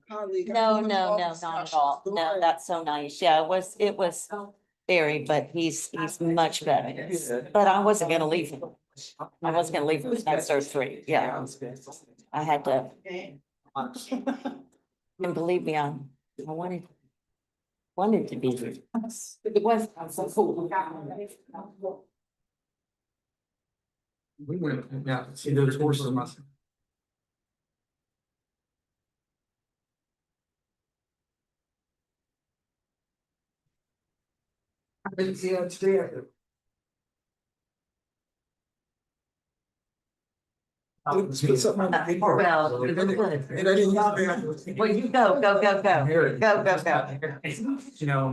colleague. No, not at all. No, that's so nice. Yeah, it was very, but he's much better. But I wasn't gonna leave him. I wasn't gonna leave him at surgery. Yeah. I had to. And believe me, I wanted to be here. It was. We went, yeah, see those horses. I didn't see that today. Well, And I didn't. well, you go. Go. You know.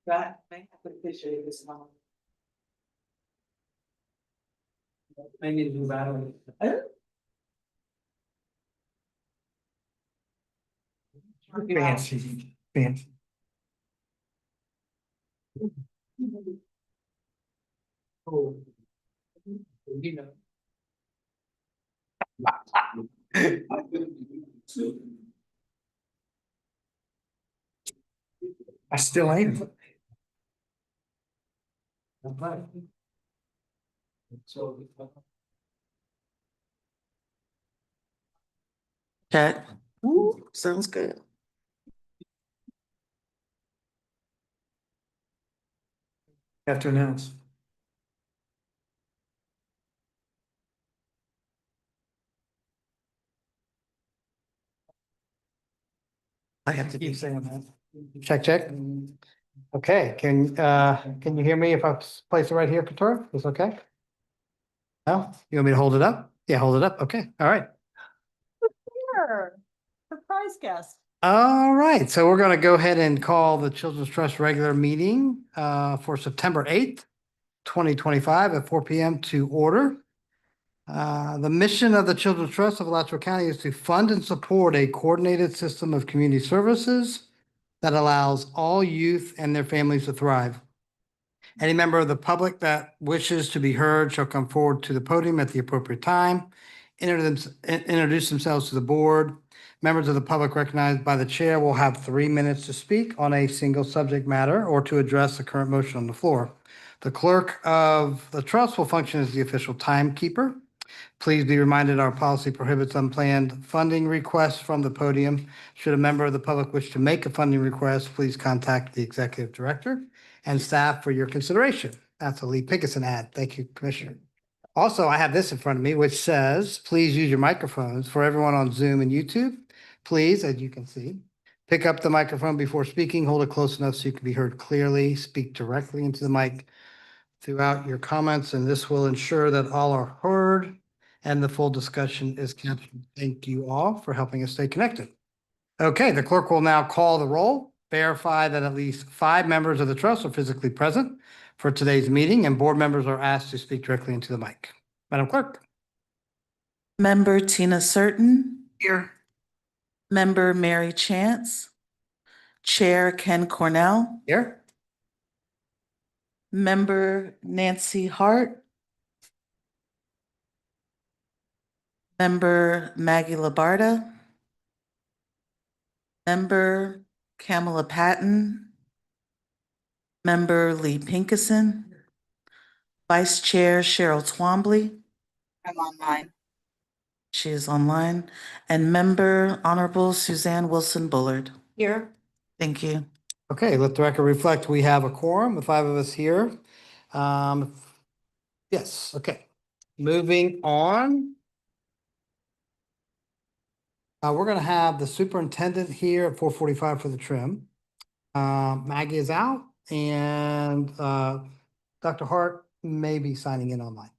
That may have to appreciate this one. I need to do battery. Fancy. Oh. You know. I still am. Chat. Sounds good. Have to announce. I have to Keep saying that. Check. Okay, can you hear me if I place it right here, Katura? Is okay? No, you want me to hold it up? Yeah, hold it up. Okay, all right. Sure. Surprise guest. All right, so we're gonna go ahead and call the Children's Trust regular meeting for September 8th, 2025 at 4 p.m. to order. The mission of the Children's Trust of Alachua County is to fund and support a coordinated system of community services that allows all youth and their families to thrive. Any member of the public that wishes to be heard shall come forward to the podium at the appropriate time, introduce themselves to the board. Members of the public recognized by the chair will have 3 minutes to speak on a single subject matter or to address the current motion on the floor. The clerk of the trust will function as the official timekeeper. Please be reminded our policy prohibits unplanned funding requests from the podium. Should a member of the public wish to make a funding request, please contact the executive director and staff for your consideration. That's a Lee Pickison ad. Thank you, Commissioner. Also, I have this in front of me, which says, please use your microphones for everyone on Zoom and YouTube. Please, as you can see, pick up the microphone before speaking, hold it close enough so you can be heard clearly, speak directly into the mic throughout your comments, and this will ensure that all are heard and the full discussion is captured. Thank you all for helping us stay connected. Okay, the clerk will now call the roll, verify that at least 5 members of the trust are physically present for today's meeting, and board members are asked to speak directly into the mic. Madam Clerk. Member Tina Certain, Here. Member Mary Chance, Chair Ken Cornell, Here. Member Nancy Hart, Member Maggie Labarda, Member Kamala Patton, Member Lee Pinkison, Vice Chair Cheryl Twombly, I'm online. she is online, and Member Honorable Suzanne Wilson Bullard. Here. Thank you. Okay, let the record reflect, we have a quorum, the 5 of us here. Yes, okay. Moving on. We're gonna have the superintendent here at 4:45 for the trim. Maggie is out and Dr. Hart may be signing in online.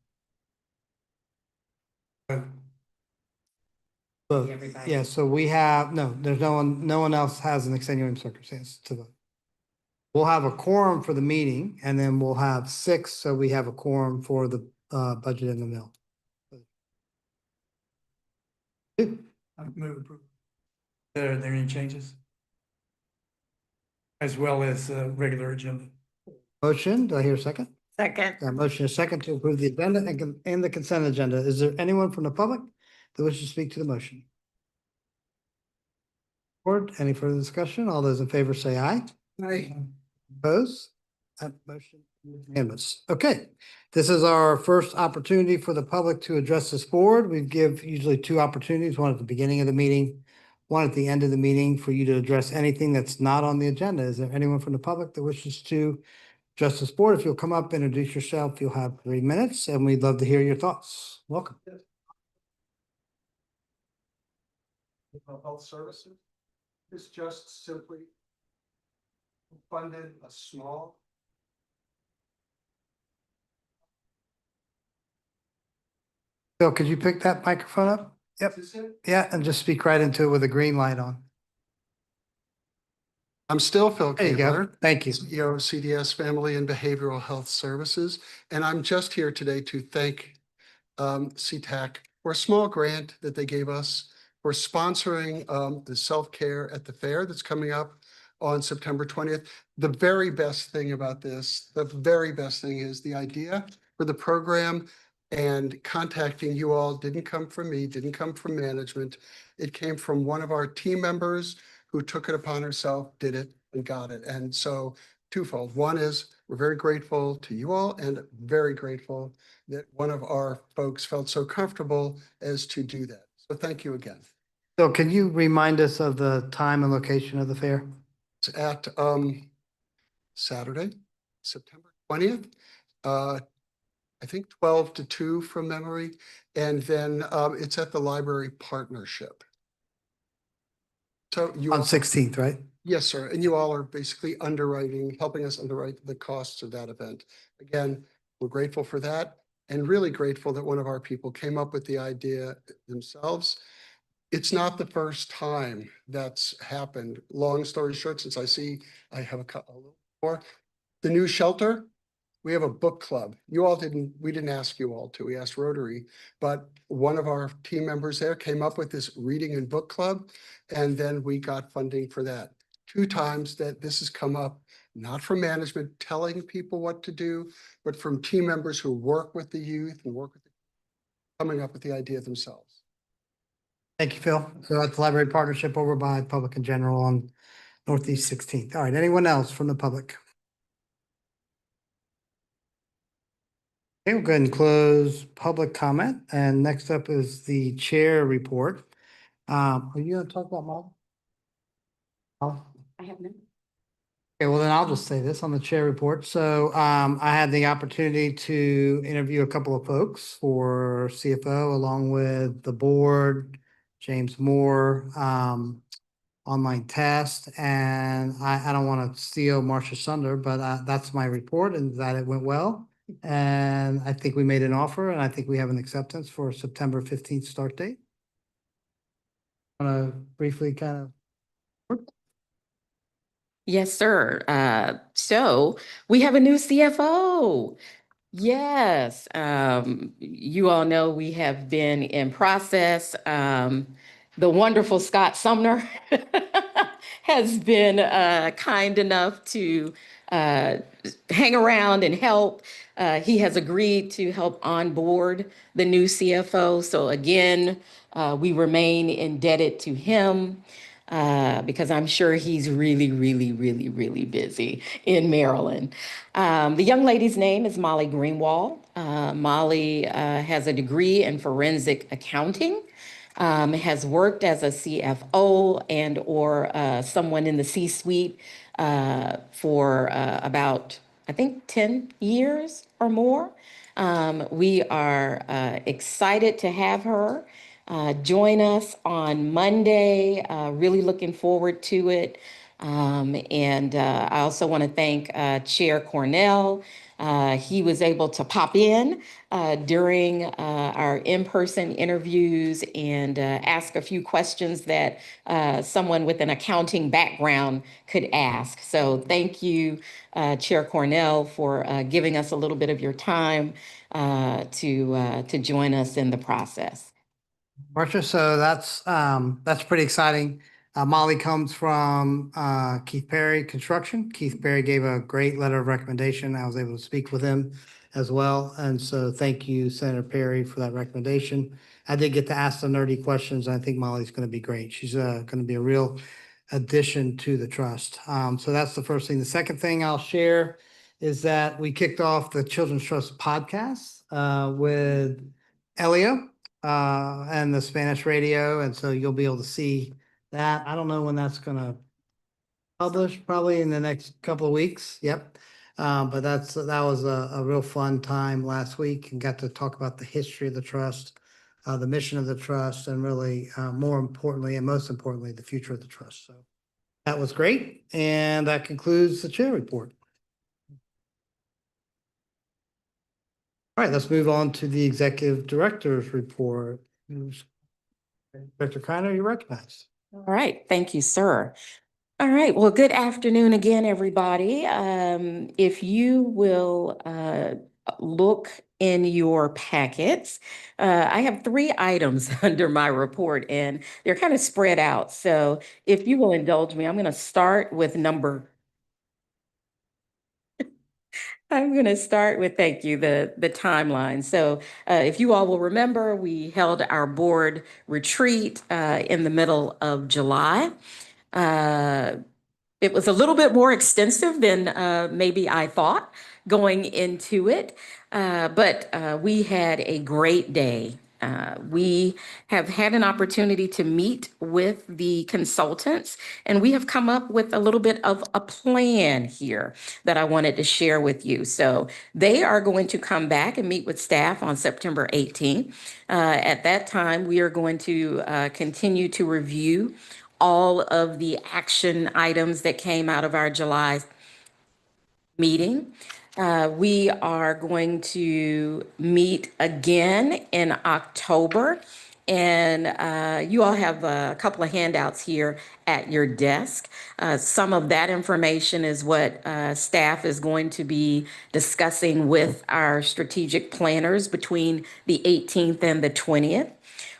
Both. Yeah, so we have, there's no one else has an extenuating circumstance to vote. We'll have a quorum for the meeting and then we'll have 6, so we have a quorum for the budget in the mill. Move approval. Are there any changes? As well as regular agenda. Motion, do I hear a second? Second. Got a motion and a second to approve the agenda and the consent agenda. Is there anyone from the public that wishes to speak to the motion? Board, any further discussion? All those in favor say aye. Aye. Opposed? That motion is unanimous. Okay, this is our first opportunity for the public to address this board. We give usually 2 opportunities, one at the beginning of the meeting, one at the end of the meeting for you to address anything that's not on the agenda. Is there anyone from the public that wishes to address this board? If you'll come up, introduce yourself, you'll have 3 minutes and we'd love to hear your thoughts. Welcome. Health services is just simply funded a small. Phil, could you pick that microphone up? Yep. Is it? Yeah, and just speak right into it with a green light on. I'm still Phil There you go. Kabler, Thank you. CEO of CDS Family and Behavioral Health Services, and I'm just here today to thank CTAC for a small grant that they gave us for sponsoring the self-care at the fair that's coming up on September 20th. The very best thing about this, the very best thing is the idea for the program and contacting you all didn't come from me, didn't come from management. It came from one of our team members who took it upon herself, did it and got it. And so twofold. One is we're very grateful to you all and very grateful that one of our folks felt so comfortable as to do that. So thank you again. So can you remind us of the time and location of the fair? It's at Saturday, September 20th. I think 12 to 2 from memory. And then it's at the library partnership. So you On all, 16th, right? yes, sir. And you all are basically underwriting, helping us underwrite the costs of that event. Again, we're grateful for that and really grateful that one of our people came up with the idea themselves. It's not the first time that's happened. Long story short, since I have a little more, the new shelter, we have a book club. We didn't ask you all to, we asked Rotary, but one of our team members there came up with this reading and book club. And then we got funding for that. 2 times that this has come up, not from management telling people what to do, but from team members who work with the youth and coming up with the idea themselves. Thank you, Phil. So that's the library partnership over by Public in General on Northeast 16th. All right, anyone else from the public? Okay, we'll go ahead and close public comment, and next up is the chair report. Are you gonna talk about Molly? I have no. Okay, well then I'll just say this on the chair report. So I had the opportunity to interview a couple of folks for CFO along with the board, James Moore, online test, and I don't want to steal Marcia's thunder, but that's my report and that it went well. And I think we made an offer and I think we have an acceptance for September 15th start date. Want to briefly kind of Yes, sir. So we have a new CFO. Yes, you all know we have been in process. The wonderful Scott Sumner has been kind enough to uh, hang around and help. He has agreed to help onboard the new CFO. So again, we remain indebted to him because I'm sure he's really, really, really, really busy in Maryland. The young lady's name is Molly Greenwald. Molly has a degree in forensic accounting, has worked as a CFO and or someone in the C-suite for about, I think, 10 years or more. We are excited to have her join us on Monday. Really looking forward to it. And I also want to thank Chair Cornell. He was able to pop in during our in-person interviews and ask a few questions that someone with an accounting background could ask. So thank you, Chair Cornell, for giving us a little bit of your time to join us in the process. Marcia, so that's pretty exciting. Molly comes from Keith Perry Construction. Keith Perry gave a great letter of recommendation. I was able to speak with him as well. And so thank you, Senator Perry, for that recommendation. I did get to ask the nerdy questions. I think Molly's going to be great. She's going to be a real addition to the trust. So that's the first thing. The second thing I'll share is that we kicked off the Children's Trust podcast with Elio and the Spanish radio. And so you'll be able to see that. I don't know when that's gonna publish, probably in the next couple of weeks. Yep. But that was a real fun time last week and got to talk about the history of the trust, the mission of the trust, and really more importantly, and most importantly, the future of the trust. So that was great. And that concludes the chair report. All right, let's move on to the executive director's report. Director Kiner, you're recognized. All right, thank you, sir. All right, well, good afternoon again, everybody. If you will look in your packets, I have 3 items under my report and they're kind of spread out. So if you will indulge me, I'm going to start with I'm going to start with, thank you, the timeline. So if you all will remember, we held our board retreat in the middle of July. It was a little bit more extensive than maybe I thought going into it, but we had a great day. We have had an opportunity to meet with the consultants, and we have come up with a little bit of a plan here that I wanted to share with you. So they are going to come back and meet with staff on September 18th. At that time, we are going to continue to review all of the action items that came out of our July meeting. We are going to meet again in October. And you all have a couple of handouts here at your desk. Some of that information is what staff is going to be discussing with our strategic planners between the 18th and the 20th.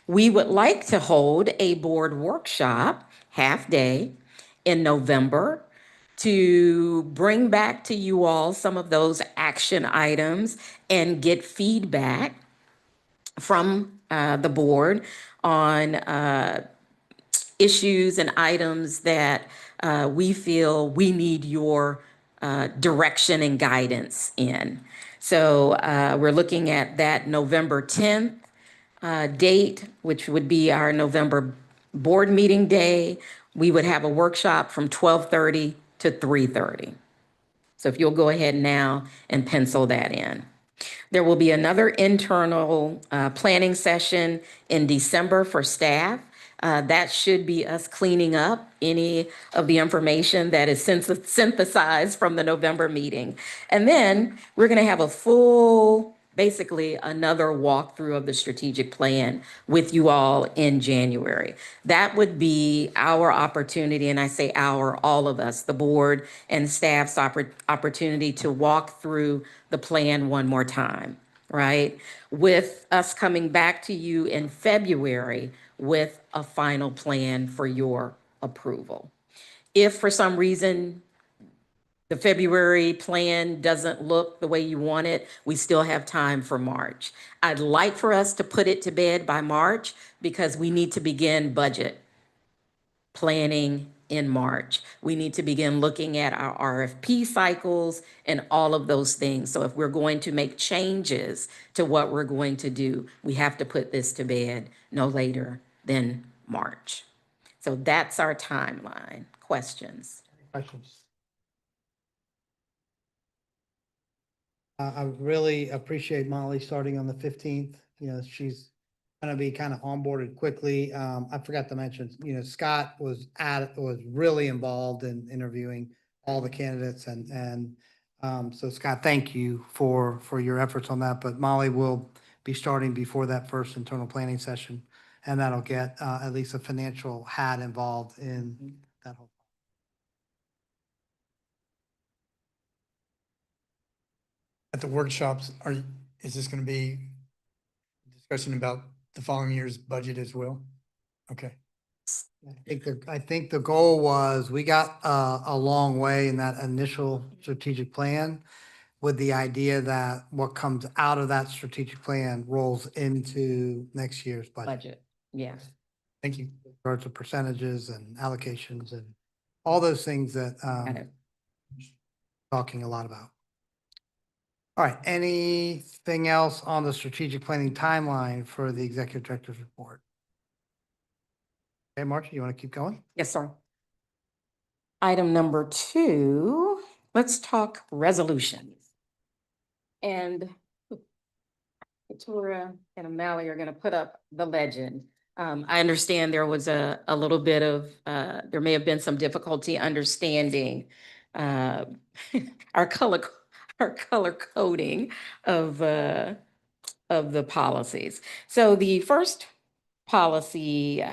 We would like to hold a board workshop, half day, in November to bring back to you all some of those action items and get feedback from the board on issues and items that we feel we need your direction and guidance in. So we're looking at that November 10th date, which would be our November board meeting day. We would have a workshop from 12:30 to 3:30. So if you'll go ahead now and pencil that in. There will be another internal planning session in December for staff. That should be us cleaning up any of the information that is synthesized from the November meeting. And then we're going to have a full, basically another walkthrough of the strategic plan with you all in January. That would be our opportunity, and I say our, all of us, the board and staff's opportunity to walk through the plan one more time, right? With us coming back to you in February with a final plan for your approval. If for some reason the February plan doesn't look the way you want it, we still have time for March. I'd like for us to put it to bed by March because we need to begin budget planning in March. We need to begin looking at our RFP cycles and all of those things. So if we're going to make changes to what we're going to do, we have to put this to bed no later than March. So that's our timeline. Questions? Questions? I really appreciate Molly starting on the 15th. You know, she's going to be kind of onboarded quickly. I forgot to mention, you know, Scott was really involved in interviewing all the candidates and so Scott, thank you for your efforts on that. But Molly will be starting before that first internal planning session, and that'll get at least a financial hat involved in that whole. At the workshops, is this going to be discussion about the following year's budget as well? Okay. I think the goal was, we got a long way in that initial strategic plan with the idea that what comes out of that strategic plan rolls into next year's budget. Budget, yes. Thank you. Regards to percentages and allocations and all those things that Got it. talking a lot about. All right, anything else on the strategic planning timeline for the executive director's report? Okay, Marcia, you want to keep going? Yes, sir. Item number 2, let's talk resolutions. And Victoria and O'Malley are going to put up the legend. I understand there was a little bit of, there may have been some difficulty understanding our color coding of the policies. So the first policy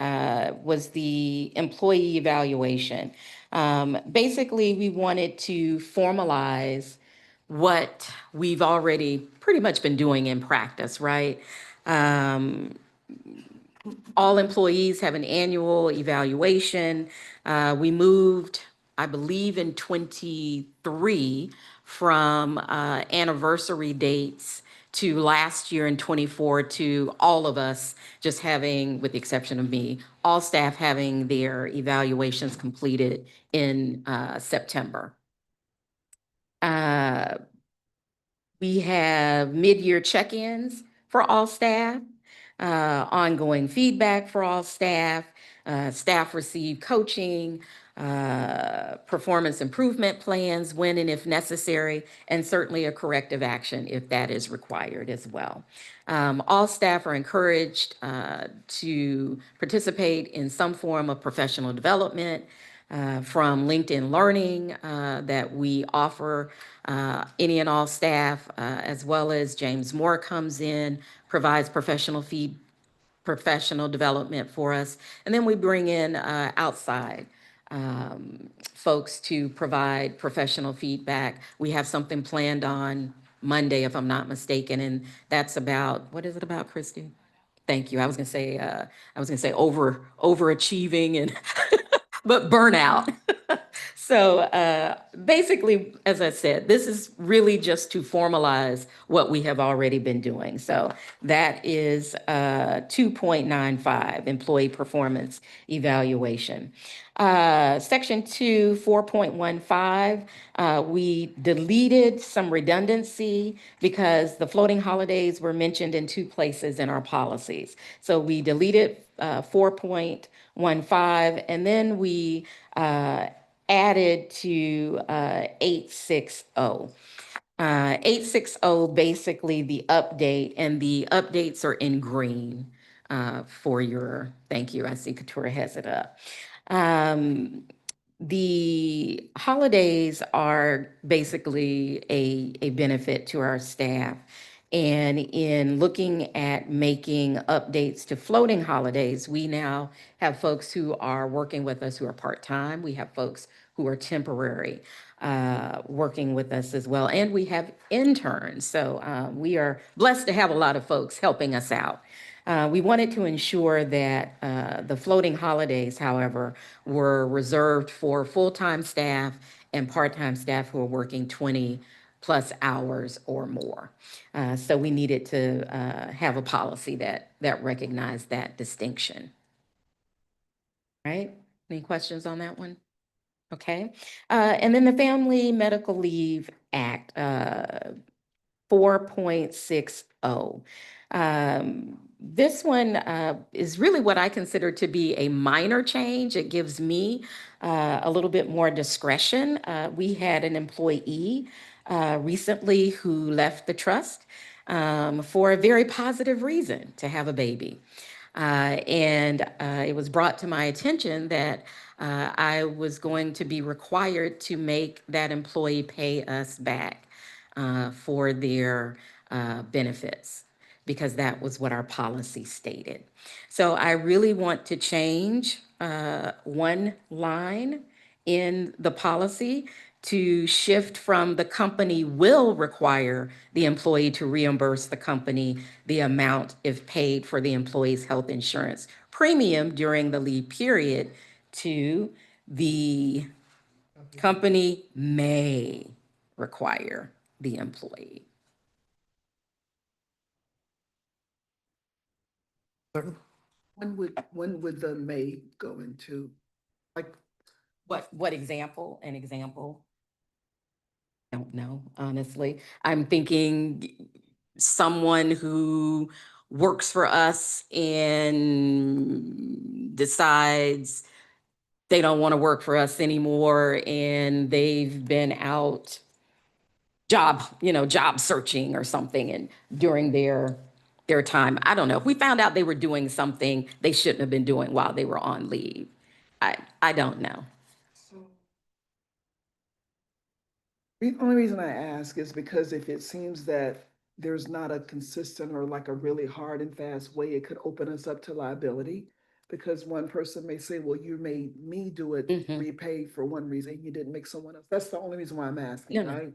was the employee evaluation. Basically, we wanted to formalize what we've already pretty much been doing in practice, right? All employees have an annual evaluation. We moved, I believe, in 23 from anniversary dates to last year in 24 to all of us just having, with the exception of me, all staff having their evaluations completed in September. We have mid-year check-ins for all staff, ongoing feedback for all staff. Staff receive coaching, performance improvement plans when and if necessary, and certainly a corrective action if that is required as well. All staff are encouraged to participate in some form of professional development, from LinkedIn Learning that we offer any and all staff, as well as James Moore comes in, provides professional development for us. And then we bring in outside folks to provide professional feedback. We have something planned on Monday, if I'm not mistaken, and that's about, what is it about, Christy? Thank you. I was gonna say overachieving and but burnout. So basically, as I said, this is really just to formalize what we have already been doing. So that is 2.95 employee performance evaluation. Section 2, 4.15, we deleted some redundancy because the floating holidays were mentioned in two places in our policies. So we deleted 4.15, and then we added to 860. 860, basically the update, and the updates are in green for your, thank you, I see Katura has it up. The holidays are basically a benefit to our staff. And in looking at making updates to floating holidays, we now have folks who are working with us who are part-time. We have folks who are temporary working with us as well. And we have interns. So we are blessed to have a lot of folks helping us out. We wanted to ensure that the floating holidays, however, were reserved for full-time staff and part-time staff who are working 20+ hours or more. So we needed to have a policy that recognized that distinction. Right? Any questions on that one? Okay. And then the Family Medical Leave Act, 4.60. This one is really what I consider to be a minor change. It gives me a little bit more discretion. We had an employee recently who left the trust for a very positive reason, to have a baby. And it was brought to my attention that I was going to be required to make that employee pay us back for their benefits, because that was what our policy stated. So I really want to change one line in the policy to shift from the company will require the employee to reimburse the company the amount if paid for the employee's health insurance premium during the leave period to the company may require the employee. When would the may go into? Like, What example? An example? Don't know, honestly. I'm thinking someone who works for us and decides they don't want to work for us anymore and they've been out job searching or something, and during their time, I don't know. If we found out they were doing something they shouldn't have been doing while they were on leave, I don't know. the only reason I ask is because if it seems that there's not a consistent or like a really hard and fast way, it could open us up to liability. Because one person may say, well, you made me do it, Mhm. repay for one reason, you didn't make someone else. That's the only reason why I'm asking, No, no. right?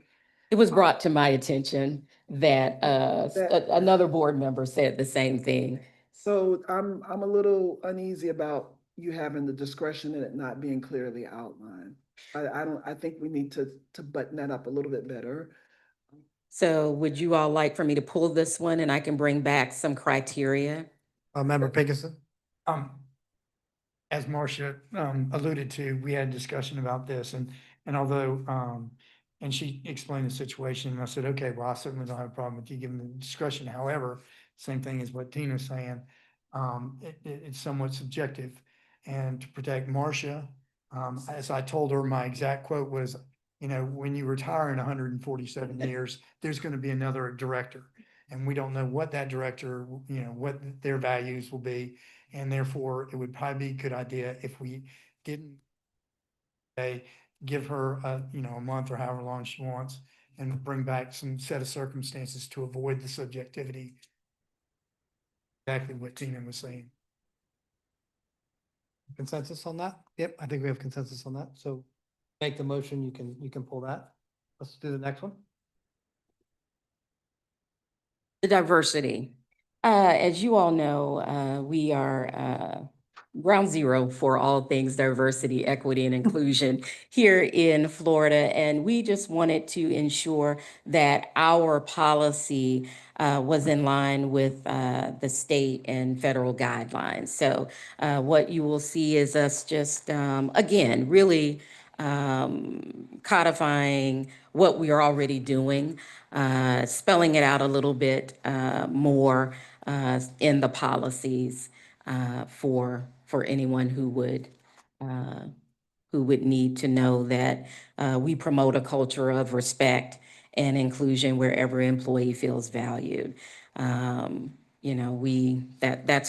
It was brought to my attention that That- another board member said the same thing. So I'm a little uneasy about you having the discretion and it not being clearly outlined. I think we need to button that up a little bit better. So would you all like for me to pull this one and I can bring back some criteria? Member Pinkison? Um, as Marcia alluded to, we had a discussion about this, and although and she explained the situation, and I said, okay, well, I certainly don't have a problem with you giving the discretion. However, same thing as what Tina's saying, it's somewhat subjective. And to protect Marcia, as I told her, my exact quote was, when you retire in 147 years, there's going to be another director. And we don't know what that director, what their values will be. And therefore, it would probably be a good idea if we didn't give her a month or however long she wants, and bring back some set of circumstances to avoid the subjectivity. Exactly what Tina was saying. Consensus on that? Yep, I think we have consensus on that. So make the motion, you can pull that. Let's do the next one. The diversity. As you all know, we are ground zero for all things diversity, equity, and inclusion here in Florida. And we just wanted to ensure that our policy was in line with the state and federal guidelines. So what you will see is us just, again, really codifying what we are already doing, spelling it out a little bit more in the policies for anyone uh, who would need to know that we promote a culture of respect and inclusion wherever employee feels valued. That's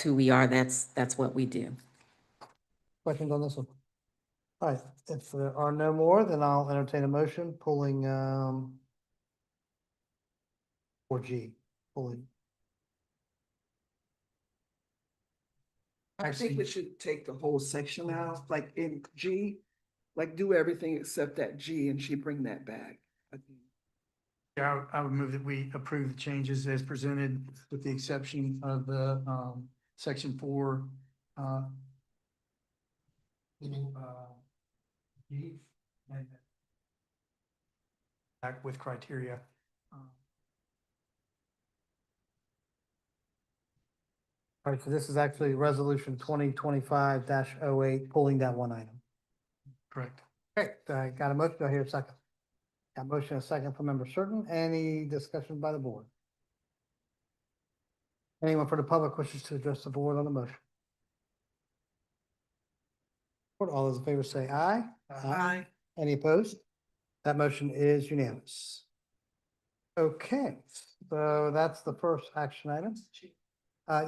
who we are. That's what we do. Questions on this one? All right, if there are no more, then I'll entertain a motion pulling, 4G, pulling. I think we should take the whole section out, like in G, like do everything except that G and she bring that back. I think. Yeah, I would move that we approve the changes as presented with the exception of the, section 4, uh, G, and back with criteria. All right, so this is actually resolution 2025-08, pulling that one item. Correct. Okay, got a motion, do I hear a second? Got a motion, and a second from member Certain, any discussion by the board? Anyone for the public wishes to address the board on the motion? All those in favor say aye. Aye. Any opposed? That motion is unanimous. Okay, so that's the first action item.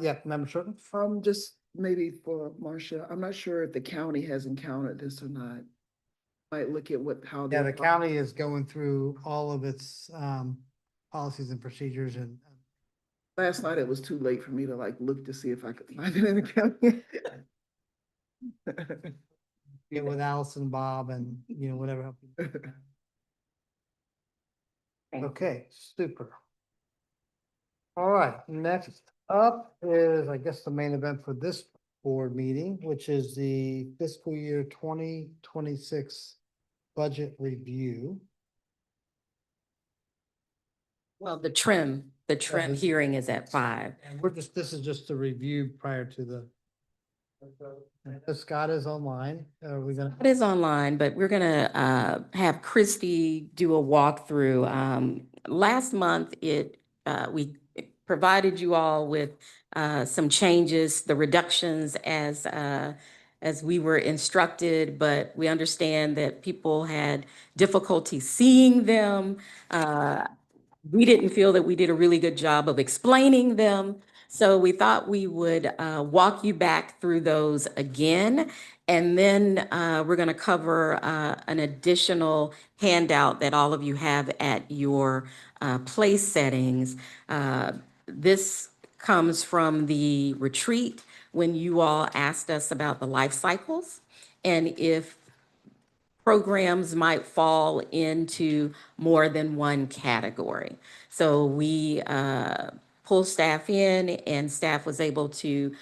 Yeah, member Certain? Just maybe for Marcia, I'm not sure if the county has encountered this or not. Might look at how. Yeah, they're- the county is going through all of its policies and procedures and Last night it was too late for me to like look to see if I could find it in the county. get with Allison, Bob, and whatever. help you. Okay, super. All right, next up is, I guess, the main event for this board meeting, which is the fiscal year 2026 budget review. Well, the trim this- hearing is at 5. And this is just the review prior to the. Scott is online. Are we gonna? It is online, but we're gonna have Christy do a walkthrough. Last month, we provided you all with some changes, the reductions as we were instructed, but we understand that people had difficulty seeing them. We didn't feel that we did a really good job of explaining them. So we thought we would walk you back through those again. And then we're going to cover an additional handout that all of you have at your place settings. This comes from the retreat when you all asked us about the life cycles and if programs might fall into more than one category. So we pulled staff in and staff was able to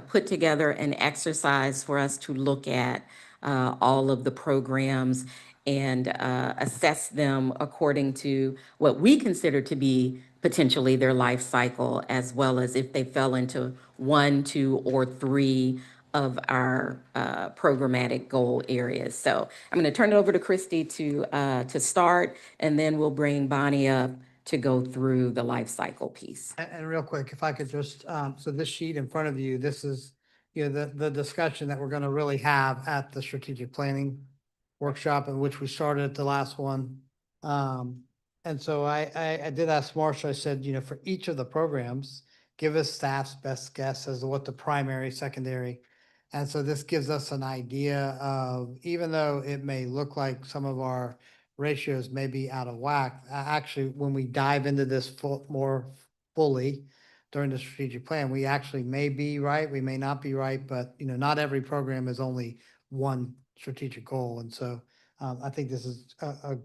put together an exercise for us to look at all of the programs and assess them according to what we consider to be potentially their life cycle, as well as if they fell into 1, 2, or 3 of our programmatic goal areas. So I'm going to turn it over to Christy to start, and then we'll bring Bonnie up to go through the life cycle piece. And real quick, if I could just, so this sheet in front of you, this is, the discussion that we're going to really have at the strategic planning workshop, in which we started at the last one. And so I did ask Marcia, I said, for each of the programs, give us staff's best guess as to what the primary, secondary. And so this gives us an idea of, even though it may look like some of our ratios may be out of whack, actually, when we dive into this more fully during the strategic plan, we actually may be right, we may not be right, but not every program is only one strategic goal. And so I think this is a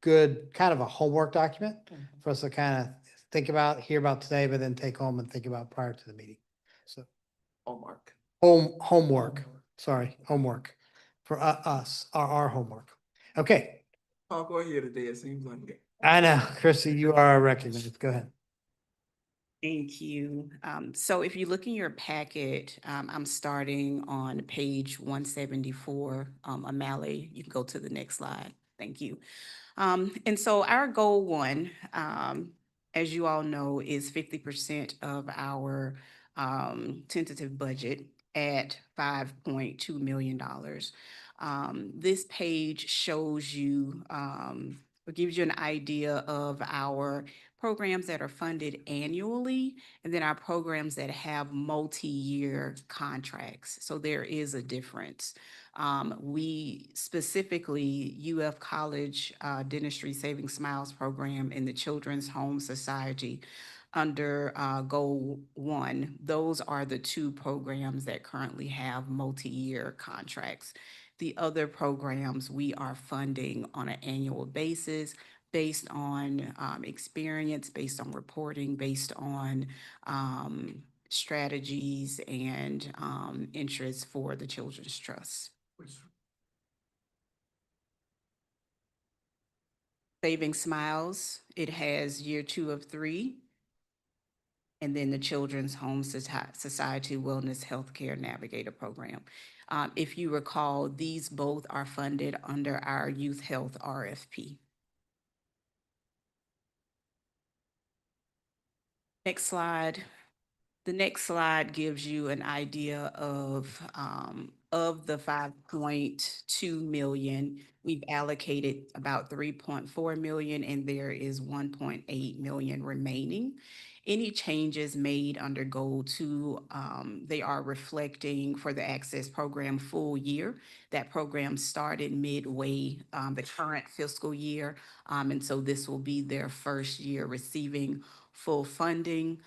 good kind of a homework document for us to kind of think about, hear about today, but then take home and think about prior to the meeting. So Hallmark. homework, sorry, homework for us, our homework. Okay, I'll go ahead today, it seems like it. I know, Chrissy, you are recognized. Go ahead. Thank you. So if you look in your packet, I'm starting on page 174. Amali, you can go to the next slide. Thank you. And so our goal one, as you all know, is 50% of our tentative budget at $5.2 million. This page shows you, or gives you an idea of our programs that are funded annually, and then our programs that have multi-year contracts. So there is a difference. We specifically, UF College Dentistry Saving Smiles Program and the Children's Home Society under Goal 1, those are the two programs that currently have multi-year contracts. The other programs we are funding on an annual basis based on experience, based on reporting, based on strategies and interests for the Children's Trust. Saving Smiles, it has year 2 of 3. And then the Children's Home Society Wellness Healthcare Navigator Program. If you recall, these both are funded under our Youth Health RFP. Next slide. The next slide gives you an idea of the 5.2 million, we've allocated about 3.4 million, and there is 1.8 million remaining. Any changes made under Goal 2, they are reflecting for the Access Program full year. That program started midway the current fiscal year, and so this will be their first year receiving full funding.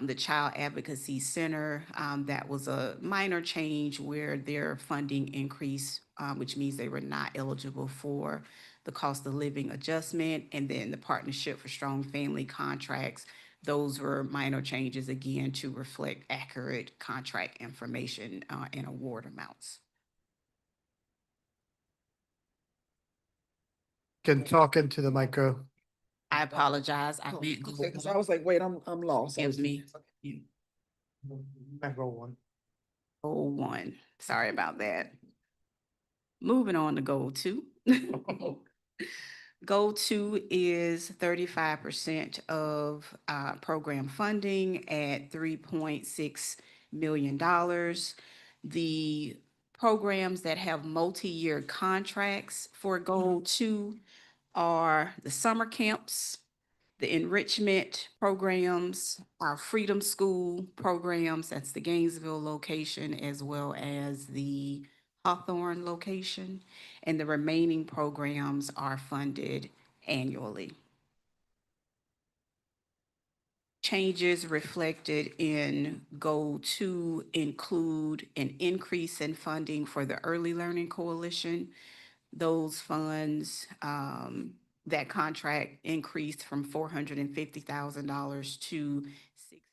The Child Advocacy Center, that was a minor change where their funding increased, which means they were not eligible for the cost of living adjustment. And then the Partnership for Strong Family Contracts, those were minor changes again to reflect accurate contract information and award amounts. Can talk into the micro. I apologize. I meant Because I was like, wait, I'm lost. Give me Micro one. Goal 1. Sorry about that. Moving on to Goal 2. Goal 2 is 35% of program funding at $3.6 million. The programs that have multi-year contracts for Goal 2 are the summer camps, the enrichment programs, our Freedom School programs, that's the Gainesville location, as well as the Hawthorne location, and the remaining programs are funded annually. Changes reflected in Goal 2 include an increase in funding for the Early Learning Coalition. Those funds, that contract increased from $450,000 to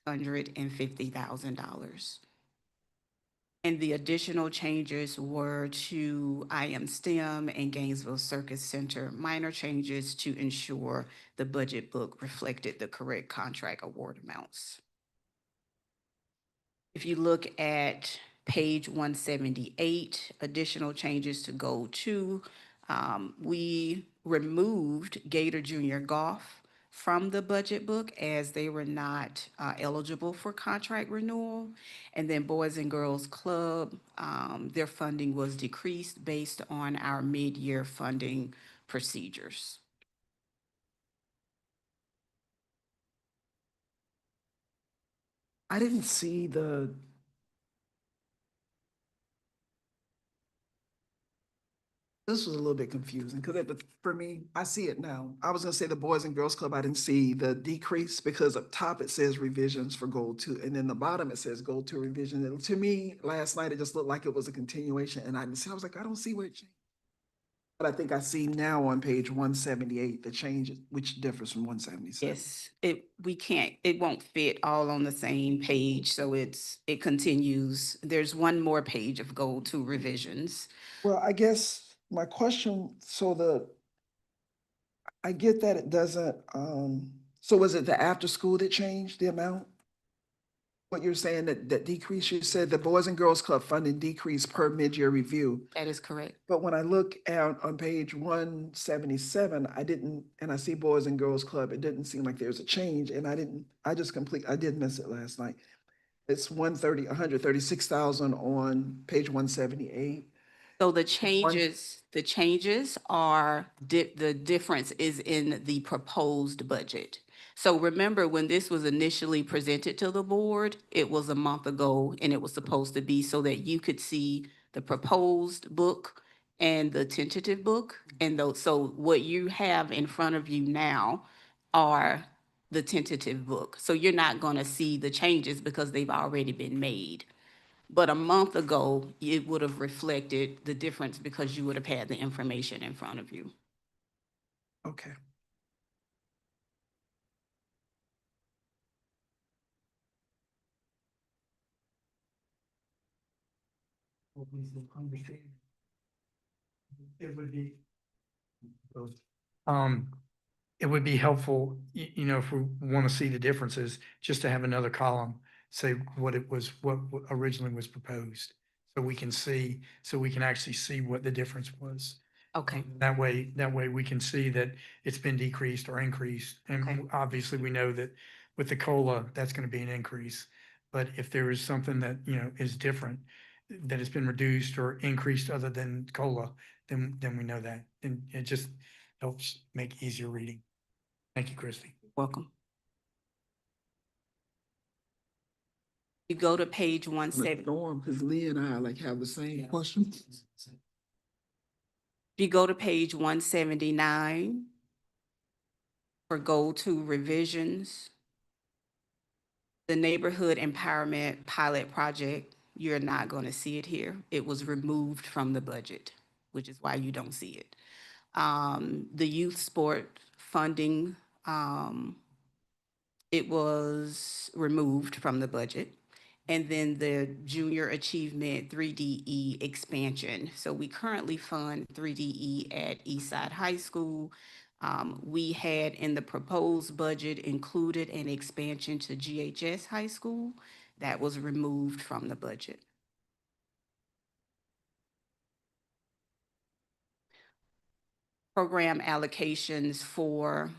$650,000. And the additional changes were to I Am STEM and Gainesville Circus Center, minor changes to ensure the budget book reflected the correct contract award amounts. If you look at page 178, additional changes to Goal 2, we removed Gator Junior Golf from the budget book as they were not eligible for contract renewal. And then Boys and Girls Club, their funding was decreased based on our mid-year funding procedures. I didn't see this was a little bit confusing because for me, I see it now. I was gonna say the Boys and Girls Club, I didn't see the decrease because up top it says revisions for Goal 2, and then the bottom it says Goal 2 revision. And to me, last night it just looked like it was a continuation, and I didn't see. I was like, I don't see where it changed. But I think I see now on page 178, the change, which differs from 177. Yes, we can't, it won't fit all on the same page, so it continues. There's one more page of go to revisions. Well, I guess my question, I get that it doesn't, so was it the after school that changed the amount? What you're saying that decrease, you said the Boys and Girls Club funding decreased per mid-year review. That is correct. But when I look at on page 177, I didn't, and I see Boys and Girls Club, it didn't seem like there's a change, and I did miss it last night. It's 136,000 on page 178. So the changes are, the difference is in the proposed budget. So remember, when this was initially presented to the board, it was a month ago, and it was supposed to be so that you could see the proposed book and the tentative book. And those, so what you have in front of you now are the tentative book. So you're not gonna see the changes because they've already been made. But a month ago, it would have reflected the difference because you would have had the information in front of you. Okay. It would be. Um, it would be helpful, you know, if we want to see the differences, just to have another column, say what it was, what originally was proposed. So we can see, so we can actually see what the difference was. Okay, That way we can see that it's been decreased or increased. Okay. And obviously we know that with the COLA, that's going to be an increase. But if there is something that, you know, is different, that has been reduced or increased other than COLA, then we know that. And it just helps make easier reading. Thank you, Christy. welcome. You go to page Norm, because Lee and I like have the same question. if you go to page 179 for go to revisions, the neighborhood empowerment pilot project, you're not going to see it here. It was removed from the budget, which is why you don't see it. The youth sport funding, it was removed from the budget. And then the junior achievement 3DE expansion. So we currently fund 3DE at Eastside High School. We had in the proposed budget included an expansion to GHS High School. That was removed from the budget. Program allocations for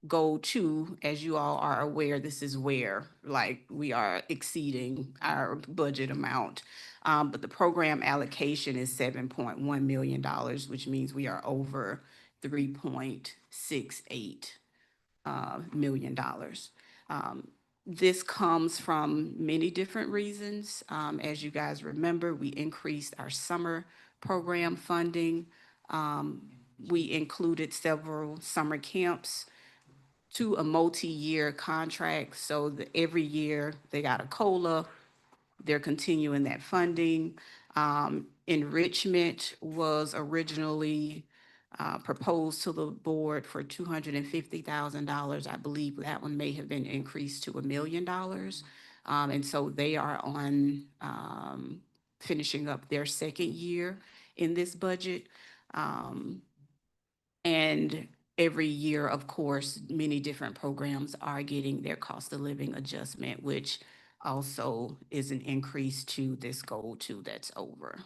goal two, as you all are aware, this is where like we are exceeding our budget amount. But the program allocation is $7.1 million, which means we are over $3.68 million. This comes from many different reasons. As you guys remember, we increased our summer program funding. We included several summer camps to a multi-year contract, so that every year they got a COLA, they're continuing that funding. Enrichment was originally proposed to the board for $250,000. I believe that one may have been increased to $1 million. And so they are on finishing up their second year in this budget. And every year, of course, many different programs are getting their cost of living adjustment, which also is an increase to this goal too that's over.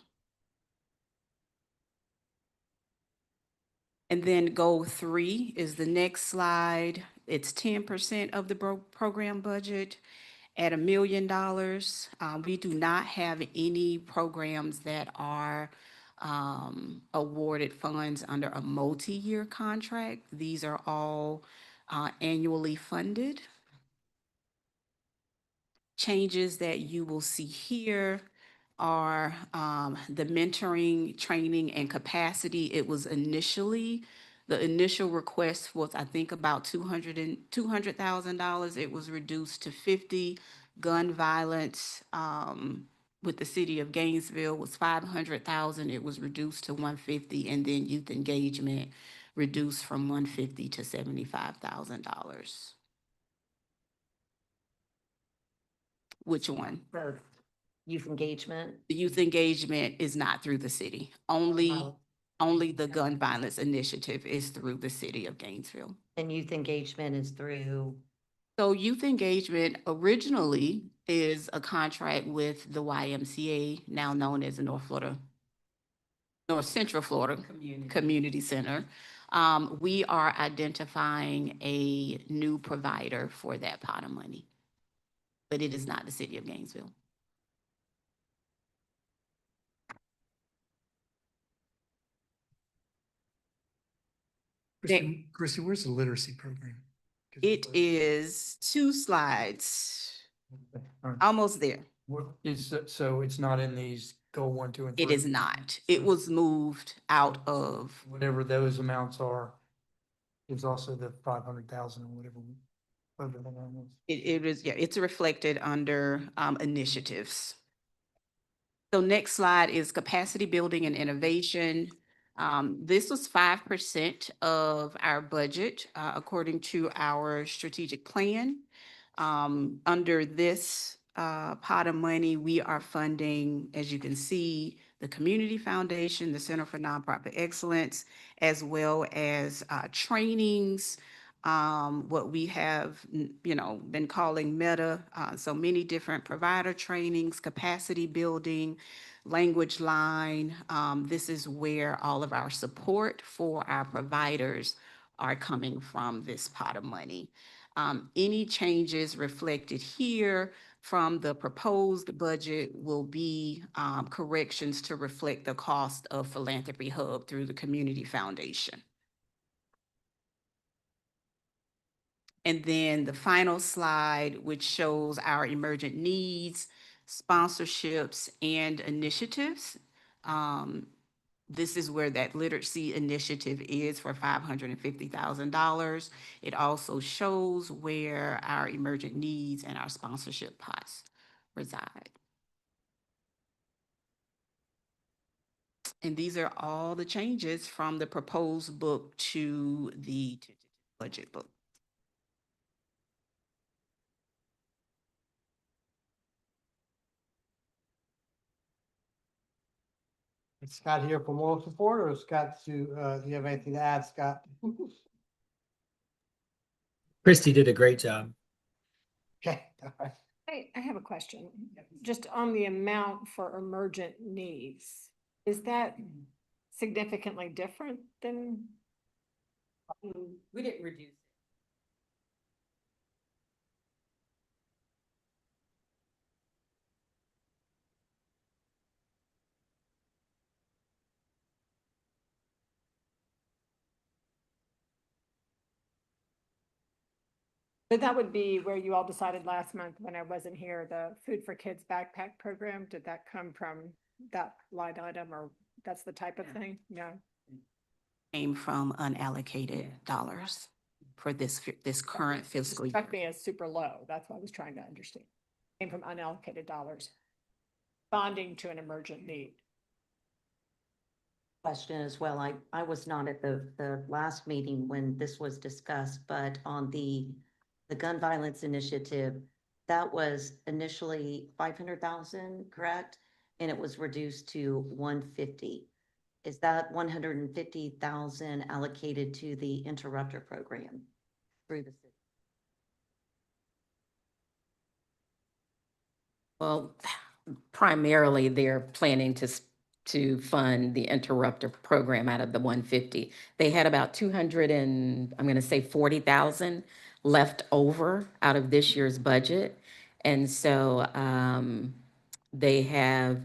And then goal three is the next slide. It's 10% of the program budget at $1 million. We do not have any programs that are awarded funds under a multi-year contract. These are all annually funded. Changes that you will see here are the mentoring, training, and capacity. It was initially, the initial request was, I think, about $200,000. It was reduced to 50. Gun violence with the city of Gainesville was 500,000. It was reduced to 150, and then youth engagement reduced from 150 to $75,000. Which one? The youth engagement. The youth engagement is not through the city. Only the gun violence initiative is through the city of Gainesville. And youth engagement is through, So youth engagement originally is a contract with the YMCA, now known as the North Central Florida Community Center. We are identifying a new provider for that pot of money, but it is not the city of Gainesville. Chrissy, where's the literacy program? It is 2 slides, almost there. What is, so it's not in these goal 1, 2, and 3? It is not. It was moved out of, Whatever those amounts are, is also the 500,000 or whatever. Whatever the amount is. it is, yeah, it's reflected under initiatives. So next slide is capacity building and innovation. This was 5% of our budget, according to our strategic plan. Under this pot of money, we are funding, as you can see, the Community Foundation, the Center for Nonprofit Excellence, as well as trainings, what we have, been calling Meta, so many different provider trainings, capacity building, language line. This is where all of our support for our providers are coming from this pot of money. Any changes reflected here from the proposed budget will be corrections to reflect the cost of Philanthropy Hub through the Community Foundation. And then the final slide, which shows our emergent needs, sponsorships, and initiatives. This is where that literacy initiative is for $550,000. It also shows where our emergent needs and our sponsorship pots reside. And these are all the changes from the proposed book to the budget book. Is Scott here for moral support, or Scott, do you have anything to add, Scott? Christy did a great job. Okay, all right. I have a question, just on the amount for emergent needs. Is that significantly different than? we didn't reduce. But that would be where you all decided last month when I wasn't here, the Food for Kids backpack program, did that come from that line item, or that's the type of thing? Yeah. Came from unallocated dollars for this current fiscal year. Struck me as super low. That's what I was trying to understand. Came from unallocated dollars. Bonding to an emergent need. Question as well. I was not at the last meeting when this was discussed, but on the gun violence initiative, that was initially 500,000, correct? And it was reduced to 150. Is that 150,000 allocated to the interrupter program through the city? Well, primarily they're planning to fund the interrupter program out of the 150. They had about 200 and I'm going to say 40,000 left over out of this year's budget. And so they have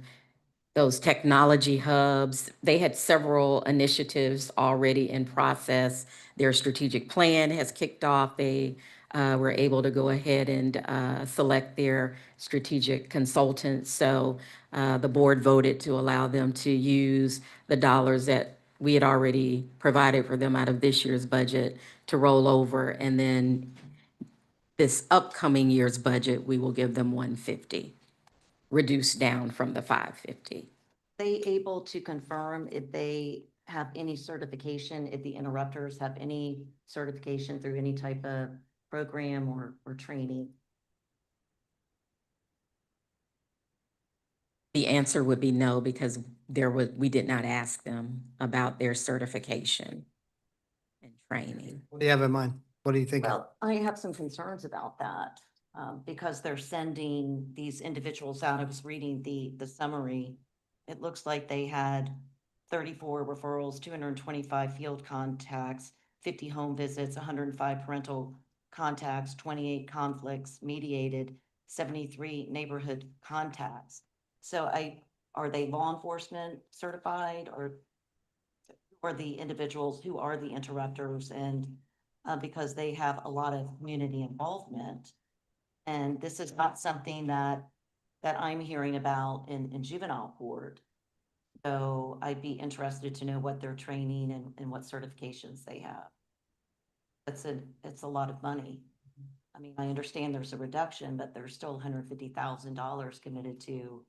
those technology hubs. They had several initiatives already in process. Their strategic plan has kicked off. They were able to go ahead and select their strategic consultants. So the board voted to allow them to use the dollars that we had already provided for them out of this year's budget to roll over. And then this upcoming year's budget, we will give them 150. reduced down from the 550. They able to confirm if they have any certification, if the interrupters have any certification through any type of program or training? The answer would be no, because we did not ask them about their certification and training. What do you have in mind? What do you think? Well, I have some concerns about that, because they're sending these individuals out. I was reading the summary. It looks like they had 34 referrals, 225 field contacts, 50 home visits, 105 parental contacts, 28 conflicts mediated, 73 neighborhood contacts. So are they law enforcement certified, or the individuals who are the interrupters? And because they have a lot of community involvement. And this is not something that I'm hearing about in juvenile court. So I'd be interested to know what their training and what certifications they have. It's a lot of money. I mean, I understand there's a reduction, but there's still $150,000 committed to.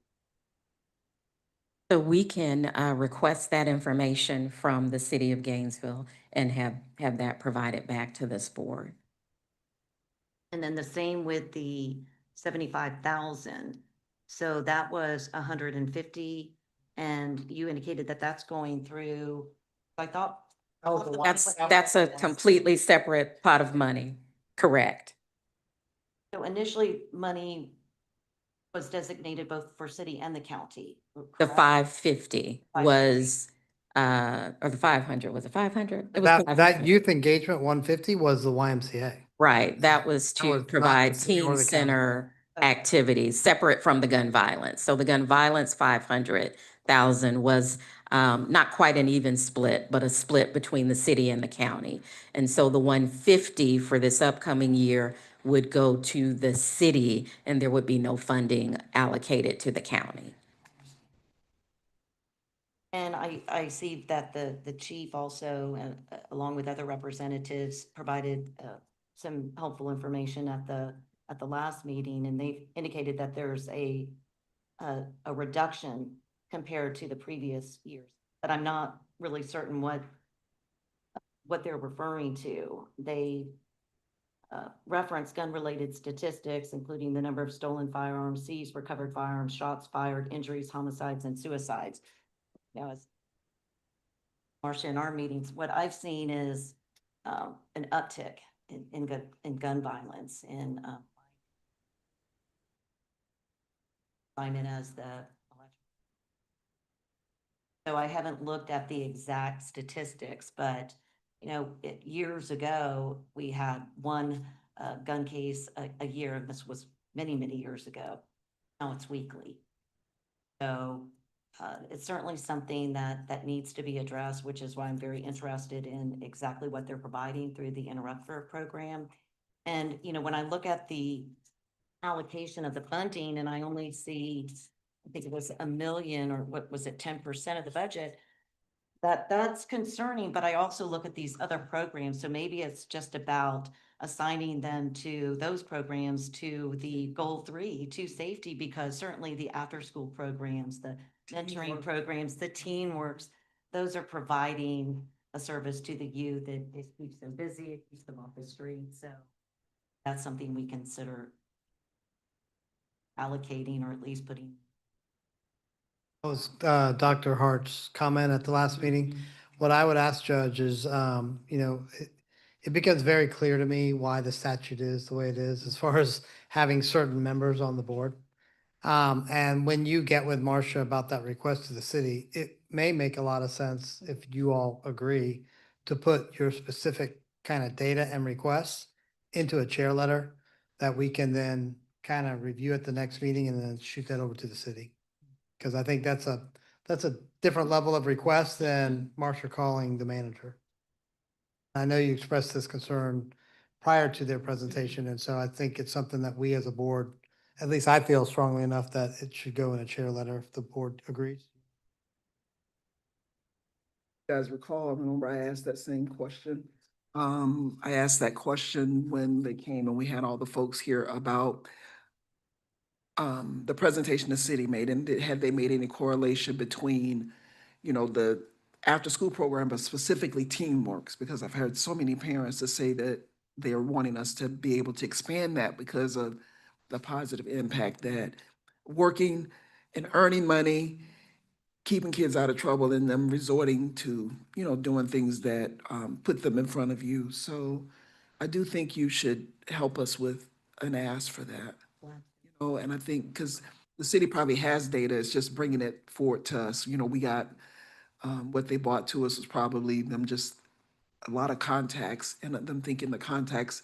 So we can request that information from the city of Gainesville and have that provided back to this board. And then the same with the 75,000. So that was 150, and you indicated that that's going through, I thought. That's a completely separate pot of money, correct? So initially, money was designated both for city and the county. The correct? 550 was, or the 500, was it 500? It was That 500. youth engagement 150 was the YMCA. Right, that was That was to not provide the city or teen the county. center activities, separate from the gun violence. So the gun violence 500,000 was not quite an even split, but a split between the city and the county. And so the 150 for this upcoming year would go to the city, and there would be no funding allocated to the county. And I see that the chief also, along with other representatives, provided some helpful information at the last meeting, and they've indicated that there's a reduction compared to the previous years. But I'm not really certain what they're referring to. They reference gun-related statistics, including the number of stolen firearms, seized, recovered firearms, shots fired, injuries, homicides, and suicides. Now, as Marcia, in our meetings, what I've seen is an uptick in gun violence, and assignment as the. So I haven't looked at the exact statistics, but years ago, we had one gun case a year, and this was many, many years ago. Now it's weekly. So it's certainly something that needs to be addressed, which is why I'm very interested in exactly what they're providing through the interrupter program. And, when I look at the allocation of the funding and I only see, I think it was $1 million, or what was it, 10% of the budget, that's concerning. But I also look at these other programs. So maybe it's just about assigning them to those programs, to the goal 3, to safety, because certainly the after-school programs, the mentoring programs, the teen works, those are providing a service to the youth. It keeps them busy, it keeps them off the street. So that's something we consider allocating, or at least putting. That was Dr. Hart's comment at the last meeting. What I would ask Judge is, it becomes very clear to me why the statute is the way it is, as far as having certain members on the board. And when you get with Marcia about that request to the city, it may make a lot of sense, if you all agree, to put your specific kind of data and requests into a chair letter that we can then kind of review at the next meeting and then shoot that over to the city. Because I think that's a different level of request than Marcia calling the manager. I know you expressed this concern prior to their presentation, and so I think it's something that we as a board, at least I feel strongly enough that it should go in a chair letter if the board agrees. You guys recall, I remember I asked that same question. I asked that question when they came and we had all the folks here about the presentation the city made, and had they made any correlation between, the after-school program, but specifically teamworks, because I've heard so many parents to say that they're wanting us to be able to expand that because of the positive impact that working and earning money, keeping kids out of trouble, and them resorting to, doing things that put them in front of you. So I do think you should help us with an ask for that. And I think, because the city probably has data, it's just bringing it forward to us. We got, what they brought to us was probably them just a lot of contacts, and them thinking the contacts,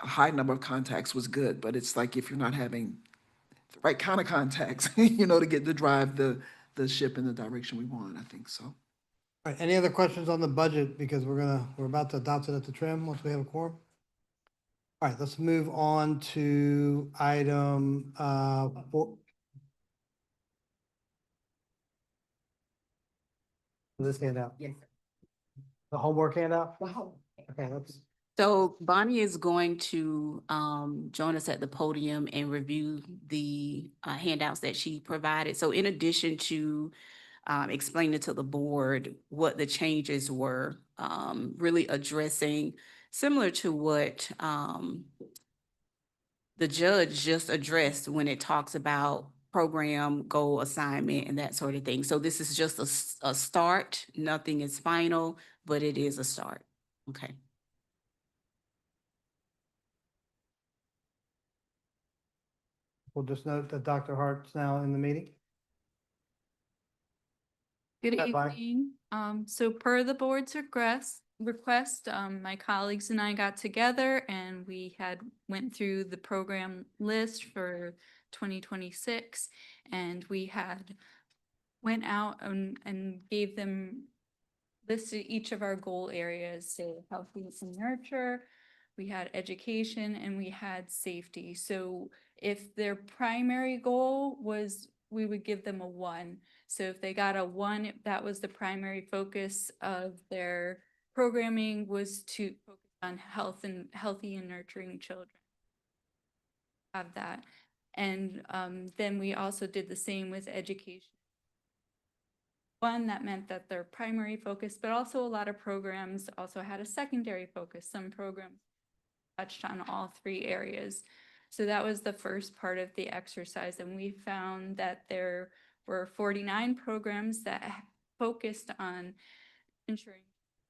a high number of contacts was good, but it's like if you're not having the right kind of contacts, to get to drive the ship in the direction we want, I think so. All right, any other questions on the budget? Because we're about to adopt it at the trim once we have a quorum. All right, let's move on to item, this handout. Yes. The homework handout? Okay, let's, So Bonnie is going to join us at the podium and review the handouts that she provided. So in addition to explaining to the board what the changes were, really addressing similar to what the judge just addressed when it talks about program, goal, assignment, and that sort of thing. So this is just a start. Nothing is final, but it is a start. Okay. we'll just note that Dr. Hart's now in the meeting. Good Hi, Bonnie. evening. So per the board's request, my colleagues and I got together and we went through the program list for 2026. And we went out and gave them listed each of our goal areas, so healthy and nurture, we had education, and we had safety. So if their primary goal was, we would give them a 1. So if they got a 1, that was the primary focus of their programming, was to focus on healthy and nurturing children. Have that. And then we also did the same with education. 1, that meant that their primary focus, but also a lot of programs also had a secondary focus. Some programs touched on all 3 areas. So that was the first part of the exercise. And we found that there were 49 programs that focused on ensuring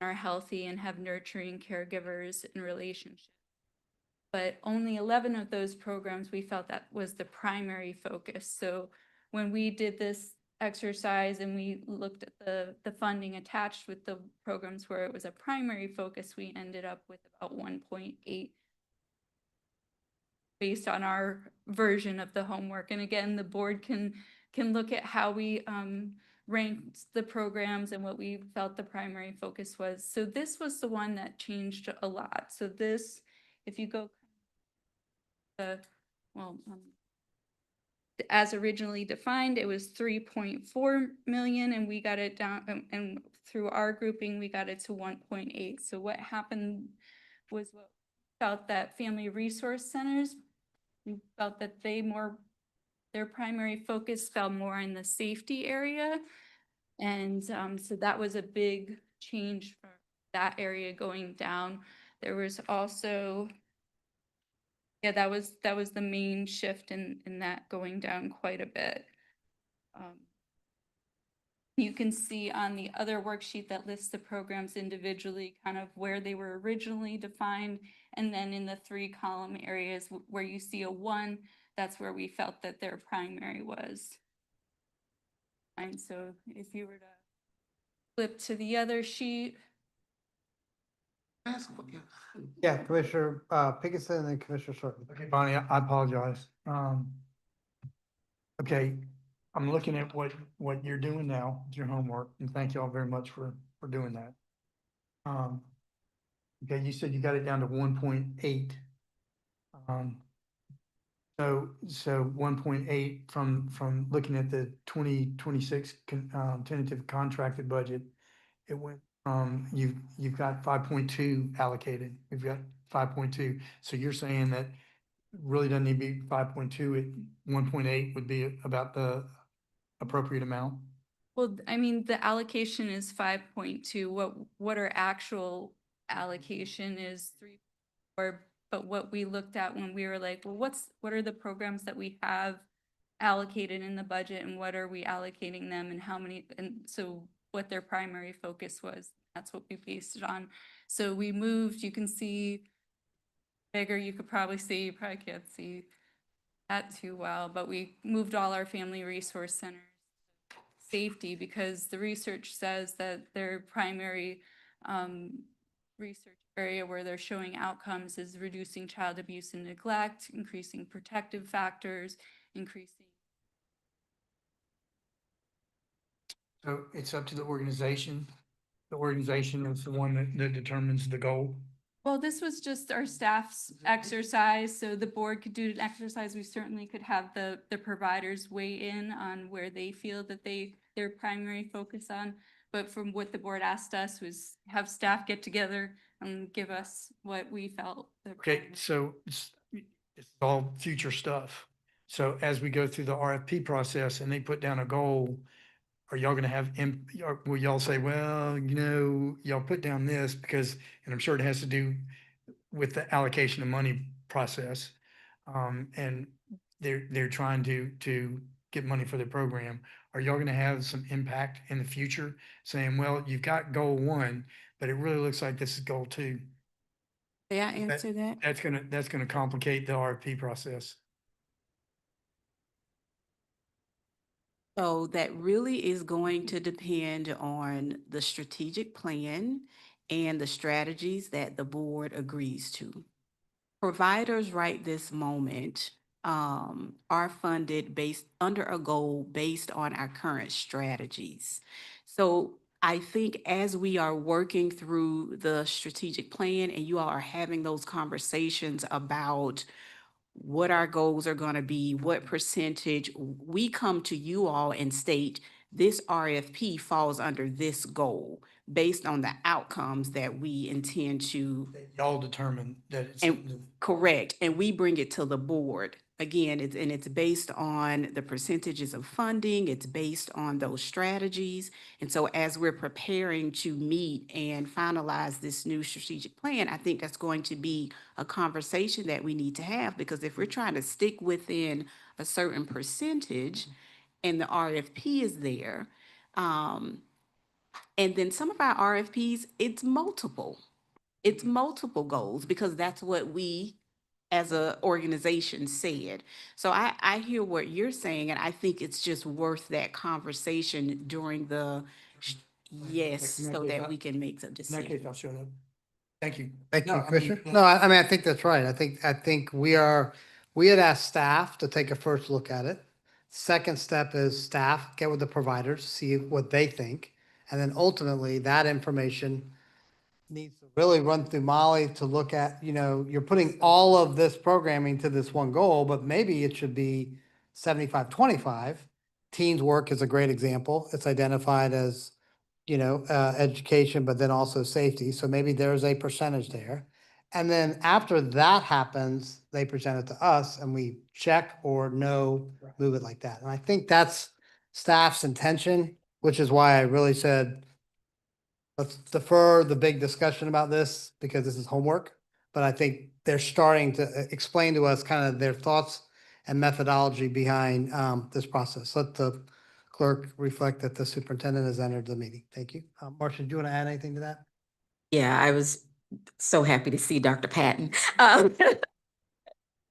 are healthy and have nurturing caregivers and relationships. But only 11 of those programs, we felt that was the primary focus. So when we did this exercise and we looked at the funding attached with the programs where it was a primary focus, we ended up with about 1.8 based on our version of the homework. And again, the board can look at how we ranked the programs and what we felt the primary focus was. So this was the one that changed a lot. So this, if you go as originally defined, it was 3.4 million, and we got it down, and through our grouping, we got it to 1.8. So what happened was, what felt that family resource centers, we felt that their primary focus fell more in the safety area. And so that was a big change for that area going down. There was also, yeah, that was the main shift in that going down quite a bit. You can see on the other worksheet that lists the programs individually, kind of where they were originally defined. And then in the 3-column areas where you see a 1, that's where we felt that their primary was. And so if you were to flip to the other sheet. Yeah, Commissioner Pickison and then Commissioner Sorton. Okay, Bonnie, I apologize. Okay, I'm looking at what you're doing now, with your homework, and thank you all very much for doing that. Okay, you said you got it down to 1.8. So 1.8 from looking at the 2026 tentative contracted budget, it went you've got 5.2 allocated. We've got 5.2. So you're saying that really doesn't need to be 5.2, 1.8 would be about the appropriate amount. Well, I mean, the allocation is 5.2. What our actual allocation is 3, 4. But what we looked at when we were like, well, what are the programs that we have allocated in the budget, and what are we allocating them, and how many, and so what their primary focus was, that's what we based it on. So we moved, you can see bigger, you could probably see, you probably can't see that too well, but we moved all our family resource centers safety because the research says that their primary research area where they're showing outcomes is reducing child abuse and neglect, increasing protective factors, increasing. So it's up to the organization. The organization is the one that determines the goal. Well, this was just our staff's exercise, so the board could do an exercise. We certainly could have the providers weigh in on where they feel that their primary focus on. But from what the board asked us was have staff get together and give us what we felt. Okay, so it's all future stuff. So as we go through the RFP process and they put down a goal, are y'all gonna have, or will y'all say, well, y'all put down this because, and I'm sure it has to do with the allocation of money process. And they're trying to get money for their program. Are y'all gonna have some impact in the future saying, well, you've got goal 1, but it really looks like this is goal 2? May I answer that? That's gonna complicate the RFP process. So that really is going to depend on the strategic plan and the strategies that the board agrees to. Providers right this moment are funded based under a goal based on our current strategies. So I think as we are working through the strategic plan and you all are having those conversations about what our goals are going to be, what percentage, we come to you all and state this RFP falls under this goal based on the outcomes that we intend to. Y'all determine that it's. And correct, and we bring it to the board. Again, it's based on the percentages of funding, it's based on those strategies. And so as we're preparing to meet and finalize this new strategic plan, I think that's going to be a conversation that we need to have, because if we're trying to stick within a certain percentage and the RFP is there, and then some of our RFPs, it's multiple goals because that's what we as a organization said. So I hear what you're saying, and I think it's just worth that conversation during the, yes, so that we can make some In that case, decisions. I'll shut up. Thank you. Thank No, you, I mean, Commissioner. yeah. No, I mean, I think that's right. I think we had asked staff to take a first look at it. Second step is staff, get with the providers, see what they think. And then ultimately, that information needs to really run through Molly to look at, you're putting all of this programming to this one goal, but maybe it should be 75-25. Teens work is a great example. It's identified as, education, but then also safety. So maybe there's a percentage there. And then after that happens, they present it to us and we check or no, move it like that. And I think that's staff's intention, which is why I really said, let's defer the big discussion about this because this is homework. But I think they're starting to explain to us kind of their thoughts and methodology behind this process. Let the clerk reflect that the superintendent has entered the meeting. Thank you. Marcia, do you want to add anything to that? Yeah, I was so happy to see Dr. Patton.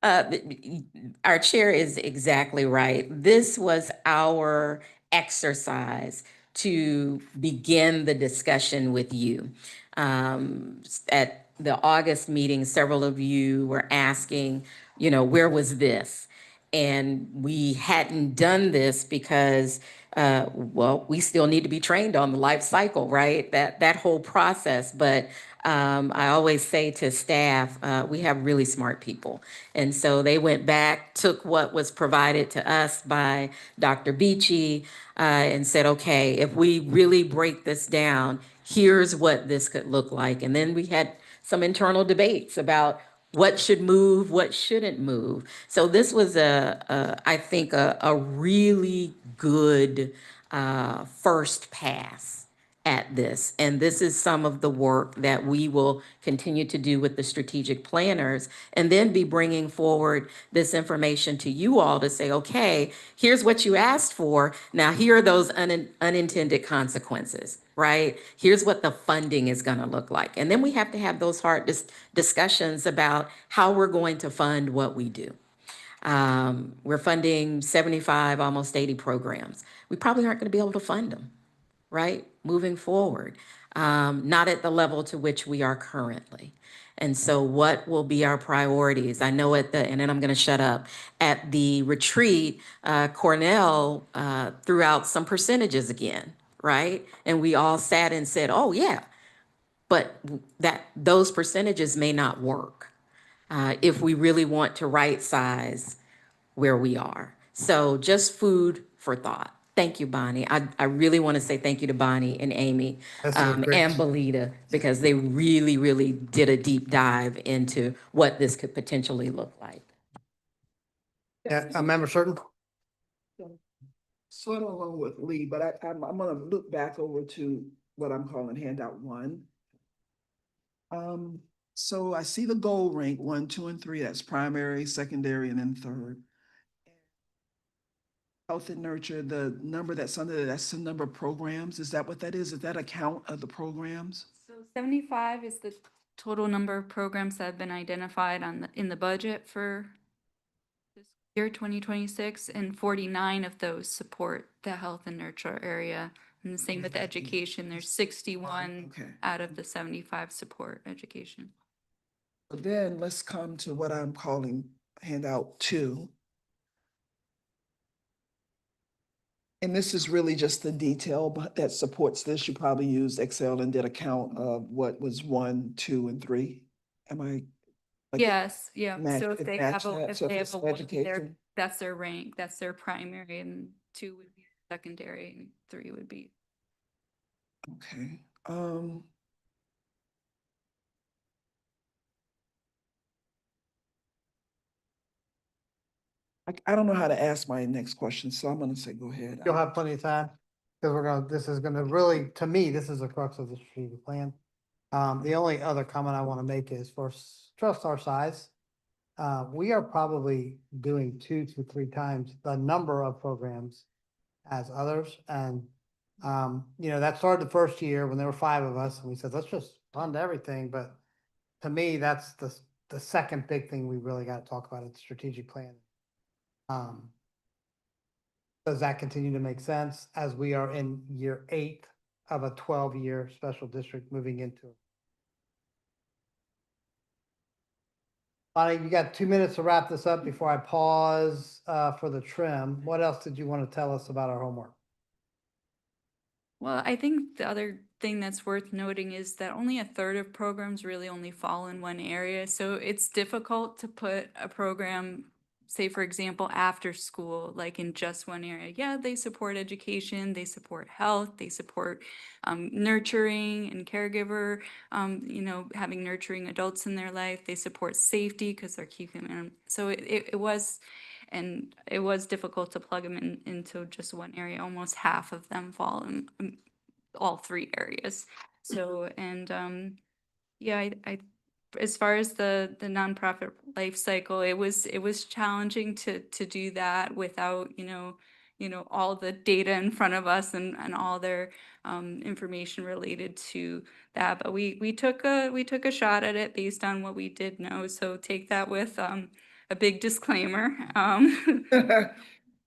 Our chair is exactly right. This was our exercise to begin the discussion with you. At the August meeting, several of you were asking, where was this? And we hadn't done this because, we still need to be trained on the life cycle, right? That whole process. But I always say to staff, we have really smart people. And so they went back, took what was provided to us by Dr. Beachy, and said, okay, if we really break this down, here's what this could look like. And then we had some internal debates about what should move, what shouldn't move. So this was I think a really good first pass at this. And this is some of the work that we will continue to do with the strategic planners and then be bringing forward this information to you all to say, okay, here's what you asked for. Now, here are those unintended consequences, right? Here's what the funding is going to look like. And then we have to have those hard discussions about how we're going to fund what we do. We're funding 75, almost 80 programs. We probably aren't going to be able to fund them, right? Moving forward, not at the level to which we are currently. And so what will be our priorities? I know and then I'm going to shut up, at the retreat, Cornell threw out some percentages again, right? And we all sat and said, oh yeah, but those percentages may not work if we really want to right size where we are. So just food for thought. Thank you, Bonnie. I really want to say thank you to Bonnie and Amy That's a great- and Belita, because they really, really did a deep dive into what this could potentially look like. Yeah, a member certain? Sort of along with Lee, but I'm gonna look back over to what I'm calling handout one. So I see the goal rank 1, 2, and 3. That's primary, secondary, and then third. Health and nurture, the number that's under there, that's the number of programs. Is that what that is? Is that a count of the programs? So 75 is the total number of programs that have been identified in the budget for this year 2026, and 49 of those support the health and nurture area. And the same with education, there's 61 Okay. out of the 75 support education. But then let's come to what I'm calling handout 2. And this is really just the detail that supports this. You probably used Excel and did a count of what was 1, 2, and 3. Am I? like, Yes, yeah, match- so if it they match have a, that? if So they it's have a one, education. that's their rank, that's their primary, and 2 would be secondary, and 3 would be. Okay. I don't know how to ask my next question, so I'm gonna say, go ahead. You'll have plenty of time, because this is gonna really, to me, this is the crux of the strategic plan. The only other comment I want to make is for trust our size. We are probably doing 2 to 3 times the number of programs as others. And, that started the first year when there were 5 of us, and we said, let's just fund everything. But to me, that's the second big thing we really got to talk about at the strategic plan. Does that continue to make sense as we are in year 8 of a 12-year special district moving into it? Bonnie, you got 2 minutes to wrap this up before I pause for the trim. What else did you want to tell us about our homework? Well, I think the other thing that's worth noting is that only a third of programs really only fall in one area. So it's difficult to put a program, say, for example, after school, like in just one area. Yeah, they support education, they support health, they support nurturing and caregiver, having nurturing adults in their life. They support safety because they're keeping them. So it was. And it was difficult to plug them into just one area. Almost half of them fall in all 3 areas. So, and yeah, I as far as the nonprofit life cycle, it was challenging to do that without, all the data in front of us and all their information related to that. But we took a shot at it based on what we did know. So take that with a big disclaimer. I, But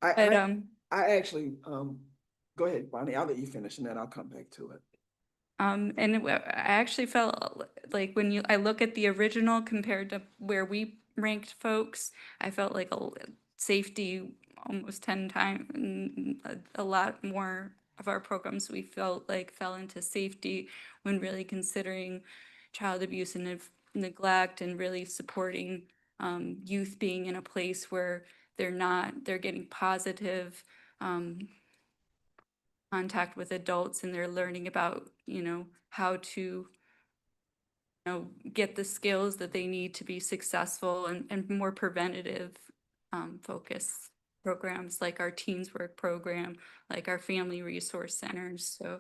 I, I actually, go ahead, Bonnie, I'll let you finish and then I'll come back to it. I actually felt like I look at the original compared to where we ranked folks, I felt like safety almost 10 times, a lot more of our programs we felt like fell into safety when really considering child abuse and neglect and really supporting youth being in a place where they're getting positive contact with adults and they're learning about, how to get the skills that they need to be successful and more preventative focus programs like our Teens Work program, like our Family Resource Centers. So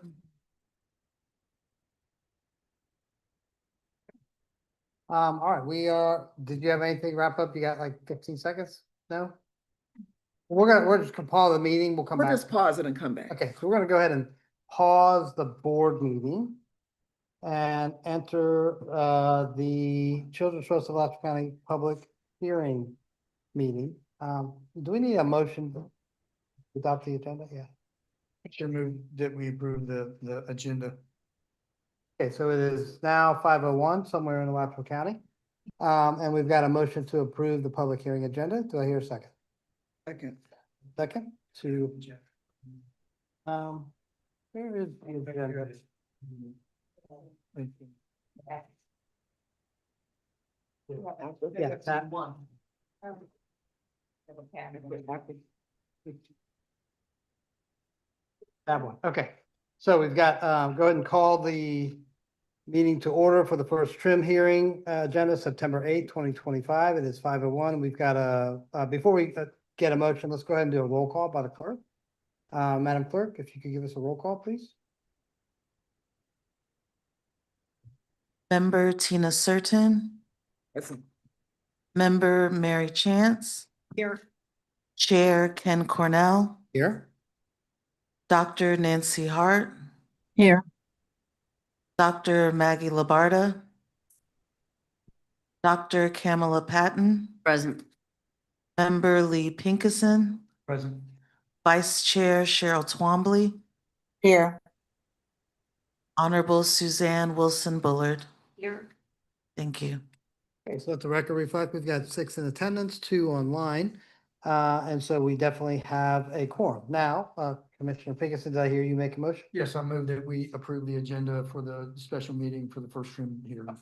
All right, did you have anything wrap up? You got like 15 seconds? No? We're just gonna pause the meeting. We'll come We'll back. just pause it and come back. Okay, so we're gonna go ahead and pause the board meeting and enter the Children's Trust of Alachua County Public Hearing meeting. Do we need a motion to adopt the agenda? Yeah. Should move that we approve the agenda. Okay, so it is now 5:01 somewhere in Alachua County. And we've got a motion to approve the public hearing agenda. Do I hear a second? Second. Second to, where is the agenda? Yeah, that one. That one, okay. So we've got, go ahead and call the meeting to order for the first trim hearing, agenda, September 8th, 2025. It is 5:01. We've got before we get a motion, let's go ahead and do a roll call by the clerk. Madam Clerk, if you could give us a roll call, please. Member Tina Certain, Listen. Member Mary Chance, Here. Chair Ken Cornell, Here. Dr. Nancy Hart, Here. Dr. Maggie Labarda, Dr. Kamala Patton, Present. Member Lee Pinkeson, Present. Vice Chair Cheryl Twombly, Here. Honorable Suzanne Wilson Bullard. Here. Thank you. Okay, so let the record reflect, we've got 6 in attendance, 2 online. And so we definitely have a quorum. Now, Commissioner Pinkerton, did I hear you make a motion? Yes, I move that we approve the agenda for the special meeting for the first trim hearing.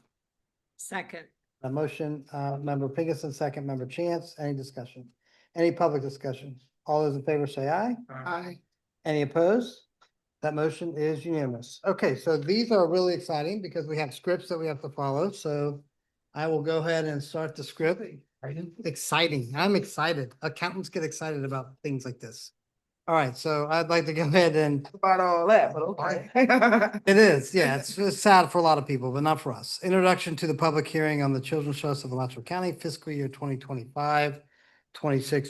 Second. A motion, member Pinkerton, second member Chance, any discussion? Any public discussion? All those in favor say aye. Aye. Any opposed? That motion is unanimous. Okay, so these are really exciting because we have scripts that we have to follow, so I will go ahead and start the script. Exciting, I'm excited. Accountants get excited about things like this. All right, so I'd like to go ahead and About all that, but okay. it is, yeah, it's sad for a lot of people, but not for us. Introduction to the public hearing on the Children's Trust of Alachua County fiscal year 2025-26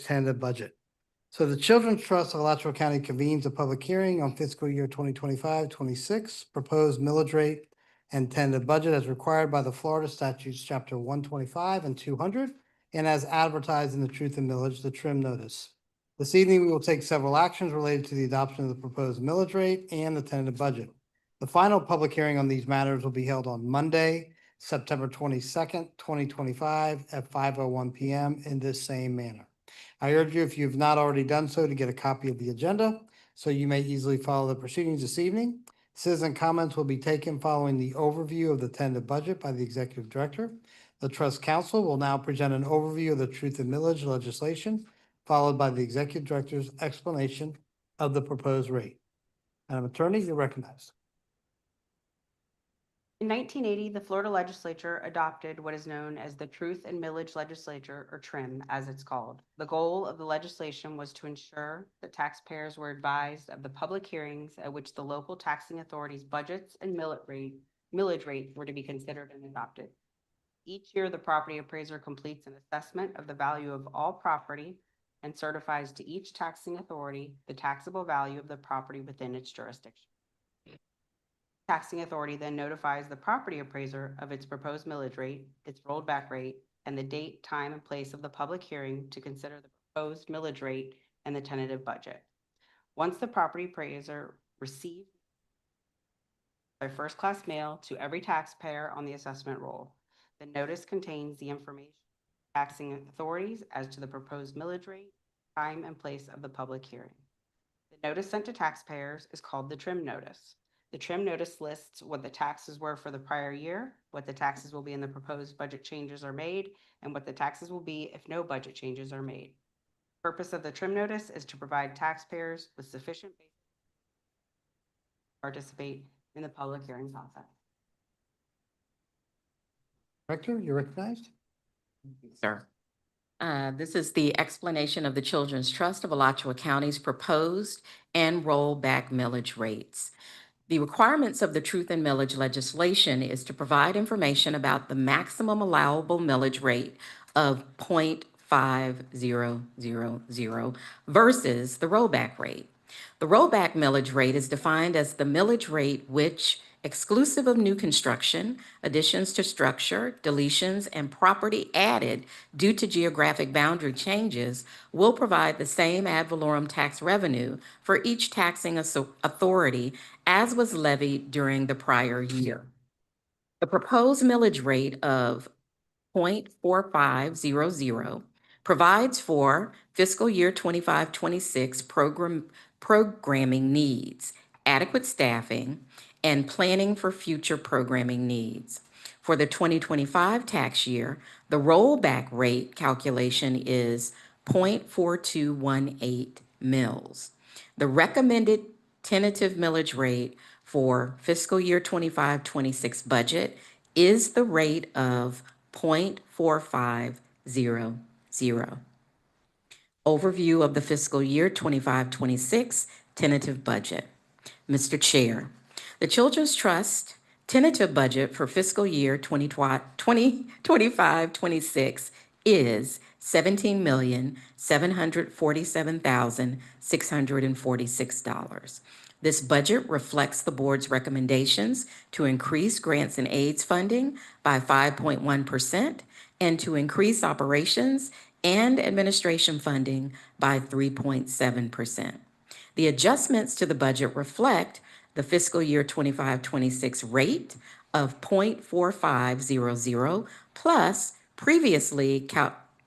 tentative budget. So the Children's Trust of Alachua County convenes a public hearing on fiscal year 2025-26 proposed millage rate and tentative budget as required by the Florida statutes, chapter 125 and 200, and as advertised in the Truth and Millage, the trim notice. This evening, we will take several actions related to the adoption of the proposed millage rate and the tentative budget. The final public hearing on these matters will be held on Monday, September 22nd, 2025 at 5:01 p.m. in this same manner. I urge you, if you have not already done so, to get a copy of the agenda so you may easily follow the proceedings this evening. Citizen comments will be taken following the overview of the tentative budget by the Executive Director. The Trust Council will now present an overview of the Truth and Millage legislation, followed by the Executive Director's explanation of the proposed rate. Madam Attorney, you're recognized. In 1980, the Florida legislature adopted what is known as the Truth and Millage Legislature, or TRIM, as it's called. The goal of the legislation was to ensure that taxpayers were advised of the public hearings at which the local taxing authorities' budgets and millage rate were to be considered and adopted. Each year, the property appraiser completes an assessment of the value of all property and certifies to each taxing authority the taxable value of the property within its jurisdiction. Taxing authority then notifies the property appraiser of its proposed millage rate, its rolled back rate, and the date, time, and place of the public hearing to consider the proposed millage rate and the tentative budget. Once the property appraiser receives by first-class mail to every taxpayer on the assessment roll, the notice contains the information of taxing authorities as to the proposed millage rate, time, and place of the public hearing. The notice sent to taxpayers is called the trim notice. The trim notice lists what the taxes were for the prior year, what the taxes will be in the proposed budget changes are made, and what the taxes will be if no budget changes are made. The purpose of the trim notice is to provide taxpayers with sufficient basis to participate in the public hearing process. Director, you're recognized. Sir. This is the explanation of the Children's Trust of Alachua County's proposed and rollback millage rates. The requirements of the truth in millage legislation is to provide information about the maximum allowable millage rate of 0.5000 versus the rollback rate. The rollback millage rate is defined as the millage rate which, exclusive of new construction, additions to structure, deletions, and property added due to geographic boundary changes, will provide the same ad valorem tax revenue for each taxing authority as was levied during the prior year. The proposed millage rate of 0.4500 provides for fiscal year 25-26 programming needs, adequate staffing, and planning for future programming needs. For the 2025 tax year, the rollback rate calculation is 0.4218 mils. The recommended tentative millage rate for fiscal year 25-26 budget is the rate of 0.4500. Overview of the fiscal year 25-26 tentative budget. Mr. Chair, the Children's Trust tentative budget for fiscal year 2025-26 is $17,747,646. This budget reflects the board's recommendations to increase grants and aids funding by 5.1% and to increase operations and administration funding by 3.7%. The adjustments to the budget reflect the fiscal year 25-26 rate of 0.4500 plus previously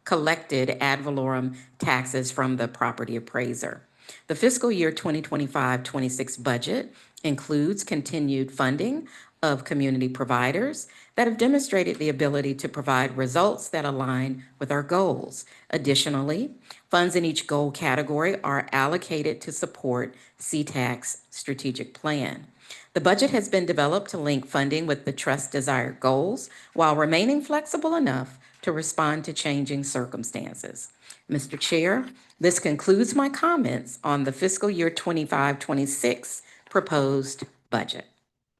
collected ad valorem taxes from the property appraiser. The fiscal year 2025-26 budget includes continued funding of community providers that have demonstrated the ability to provide results that align with our goals. Additionally, funds in each goal category are allocated to support CTAC's strategic plan. The budget has been developed to link funding with the Trust's desired goals while remaining flexible enough to respond to changing circumstances. Mr. Chair, this concludes my comments on the fiscal year 25-26 proposed budget.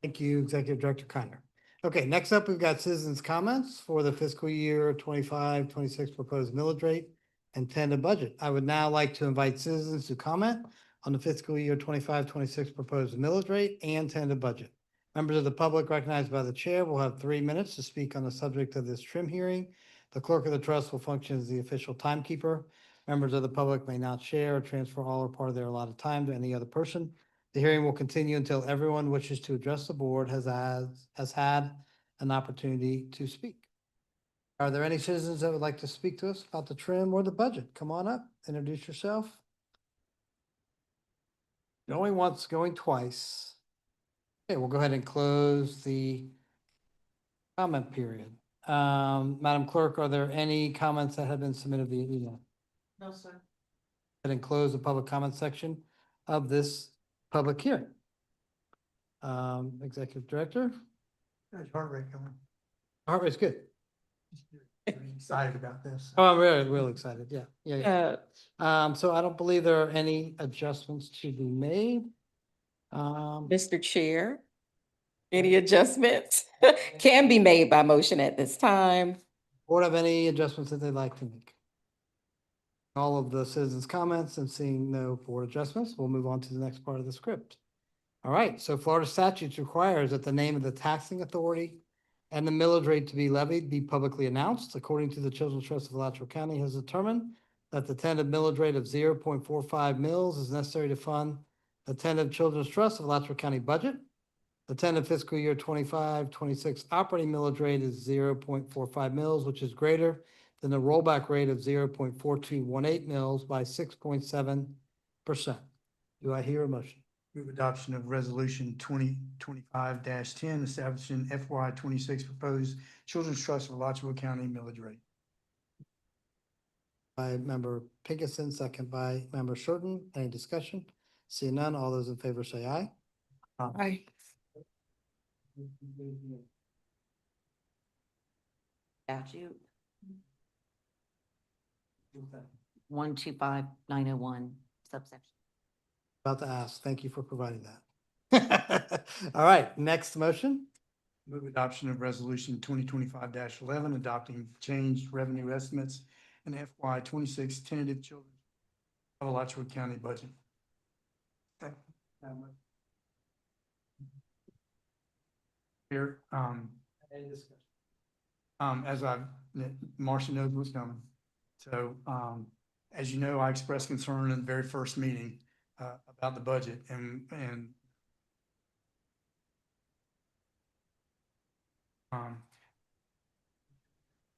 Thank you, Executive Director Kiner. Okay, next up, we've got citizens' comments for the fiscal year 25-26 proposed millage rate and tentative budget. I would now like to invite citizens to comment on the fiscal year 25-26 proposed millage rate and tentative budget. Members of the public recognized by the chair will have 3 minutes to speak on the subject of this trim hearing. The clerk of the trust will function as the official timekeeper. Members of the public may not share or transfer all or part of their allotted time to any other person. The hearing will continue until everyone wishes to address the board has had an opportunity to speak. Are there any citizens that would like to speak to us about the trim or the budget? Come on up, introduce yourself. Going once, going twice. Okay, we'll go ahead and close the comment period. Madam Clerk, are there any comments that have been submitted via email? No, sir. And close the public comment section of this public hearing. Executive Director? Heart rate going. Heart rate's good. Excited about this. Oh, I'm really, really excited. Yeah. So I don't believe there are any adjustments to be made. Mr. Chair, any adjustments can be made by motion at this time. Board have any adjustments that they'd like to make? All of the citizens' comments and seeing no board adjustments, we'll move on to the next part of the script. All right, so Florida statutes requires that the name of the taxing authority and the millage rate to be levied be publicly announced. According to the Children's Trust of Alachua County has determined that the tentative millage rate of 0.45 mils is necessary to fund the tentative Children's Trust of Alachua County budget. The tentative fiscal year 25-26 operating millage rate is 0.45 mils, which is greater than the rollback rate of 0.4218 mils by 6.7%. Do I hear a motion? Move adoption of resolution 2025-10 establishing FY 26 proposed Children's Trust of Alachua County millage rate. By member Pinkerton, second by member Shorten. Any discussion? Seeing none, all those in favor say aye. Aye. statute. 125901 subsection. About to ask. Thank you for providing that. All right, next motion. Move adoption of resolution 2025-11, adopting changed revenue estimates and FY 26 tentative children of Alachua County budget. Here, as Marcia knows what's coming. So, as you know, I expressed concern in the very first meeting, about the budget and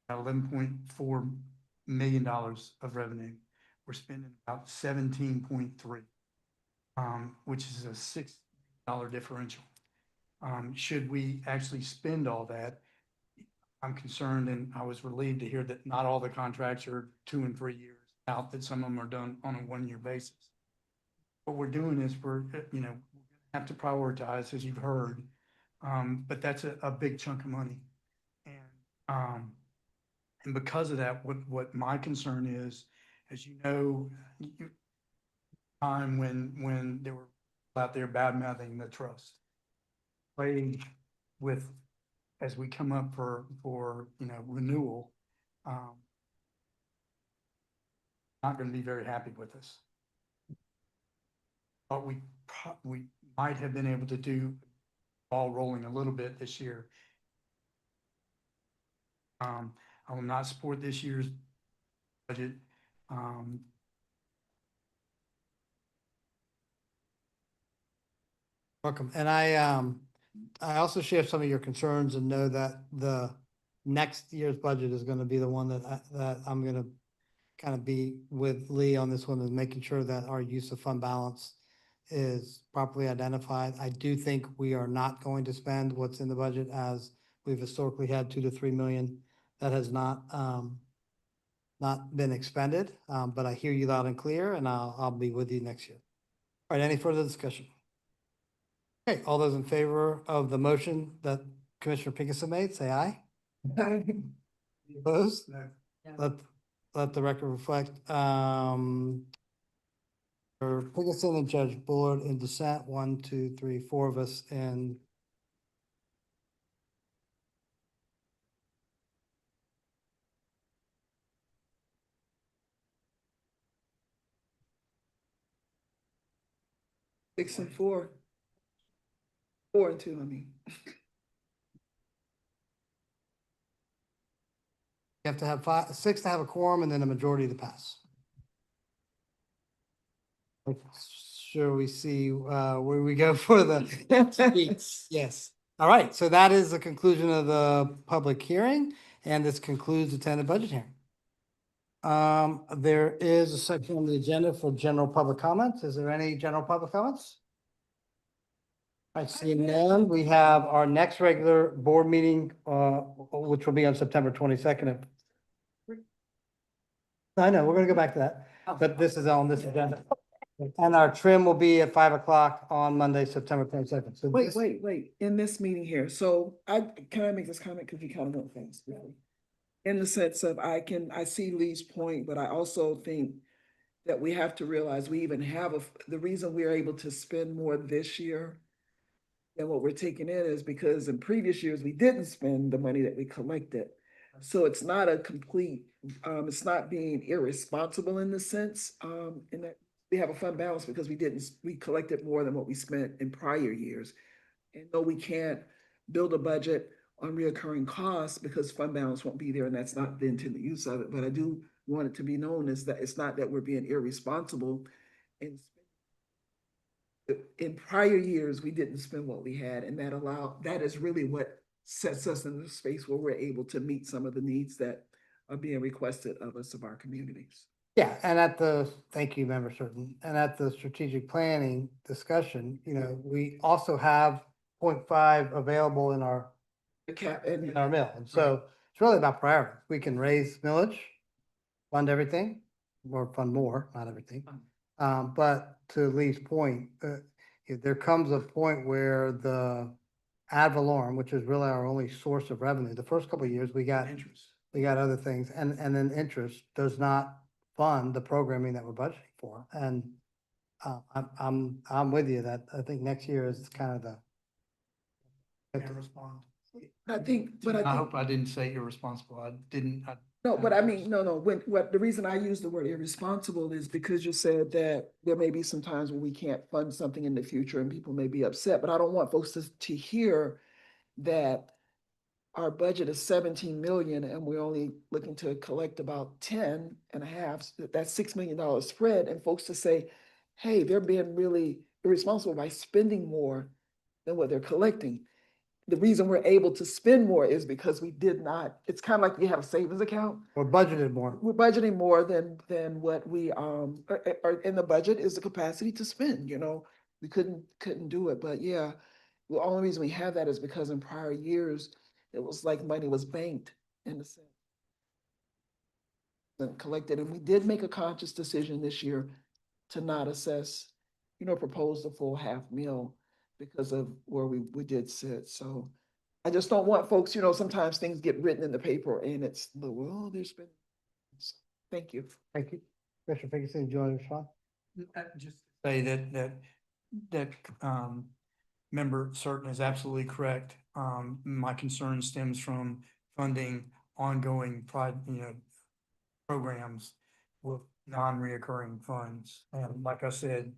11.4 million dollars of revenue. We're spending about 17.3, which is a $6 differential. Should we actually spend all that? I'm concerned, and I was relieved to hear that not all the contracts are 2 and 3 years out, that some of them are done on a 1-year basis. What we're doing is we're gonna have to prioritize, as you've heard, but that's a big chunk of money. And because of that, what my concern is, as you know, time when there were people out there bad mouthing the trust, play with, as we come up for renewal, not going to be very happy with us. But we might have been able to do ball rolling a little bit this year. I will not support this year's budget. Welcome. And I also share some of your concerns and know that the next year's budget is going to be the one that I'm going to kind of be with Lee on this one, is making sure that our use of fund balance is properly identified. I do think we are not going to spend what's in the budget, as we've historically had 2 to 3 million that has not been expended. But I hear you loud and clear, and I'll be with you next year. All right, any further discussion? Okay, all those in favor of the motion that Commissioner Pinkerton made, say aye. Opposed? Let the record reflect. For Pinkerton and Judge Bullard in dissent, 1, 2, 3, 4 of us, and Six and four. 4 and 2, I mean. you have to have 6 to have a quorum and then a majority to pass. Sure, we see where we go for the. Yes. All right, so that is the conclusion of the public hearing, and this concludes the tentative budget hearing. There is a section on the agenda for general public comments. Is there any general public comments? I see none. We have our next regular board meeting, which will be on September 22nd. I know, we're gonna go back to that, but this is on this agenda. And our trim will be at 5 o'clock on Monday, September 22nd. So Wait, in this meeting here, so can I make this comment, because we kind of went fast, really? In the sense of, I see Lee's point, but I also think that we have to realize we even have the reason we're able to spend more this year than what we're taking in is because in previous years, we didn't spend the money that we collected. So it's not a complete, it's not being irresponsible in the sense, in that we have a fund balance because we collected more than what we spent in prior years. And though we can't build a budget on reoccurring costs because fund balance won't be there, and that's not the intended use of it, but I do want it to be known as that it's not that we're being irresponsible. In prior years, we didn't spend what we had, and that is really what sets us in the space where we're able to meet some of the needs that are being requested of us, of our communities. yeah, and thank you, Member Certain, and at the strategic planning discussion, we also have 0.5 available in our mill. And so it's really about priorities. We can raise millage, fund everything, or fund more, not everything. But to Lee's point, there comes a point where the ad valorem, which is really our only source of revenue, the first couple of years we got Interest. we got other things, and then interest does not fund the programming that we're budgeting for. And I'm with you that I think next year is kind of the. Can't respond. I think, but I I think. hope I didn't say irresponsible. I didn't. No, but I mean, no, the reason I use the word irresponsible is because you said that there may be some times when we can't fund something in the future and people may be upset, but I don't want folks to hear that our budget is 17 million and we're only looking to collect about 10 and a half, so that's $6 million spread, and folks to say, hey, they're being really irresponsible by spending more than what they're collecting. The reason we're able to spend more is because we did not, it's kind of like we have a savings account. We're budgeted more. We're budgeting more than what we, or in the budget is the capacity to spend, you know? We couldn't do it, but yeah, the only reason we have that is because in prior years, it was like money was banked in the sense. And collected, and we did make a conscious decision this year to not assess, propose the full half meal because of where we did sit, so. I just don't want folks, sometimes things get written in the paper and it's, well, there's been. Thank you. Thank you. Commissioner Pinkerton, do you want to respond? Just say that member Certain is absolutely correct. My concern stems from funding ongoing programs with non-reoccurring funds. And like I said,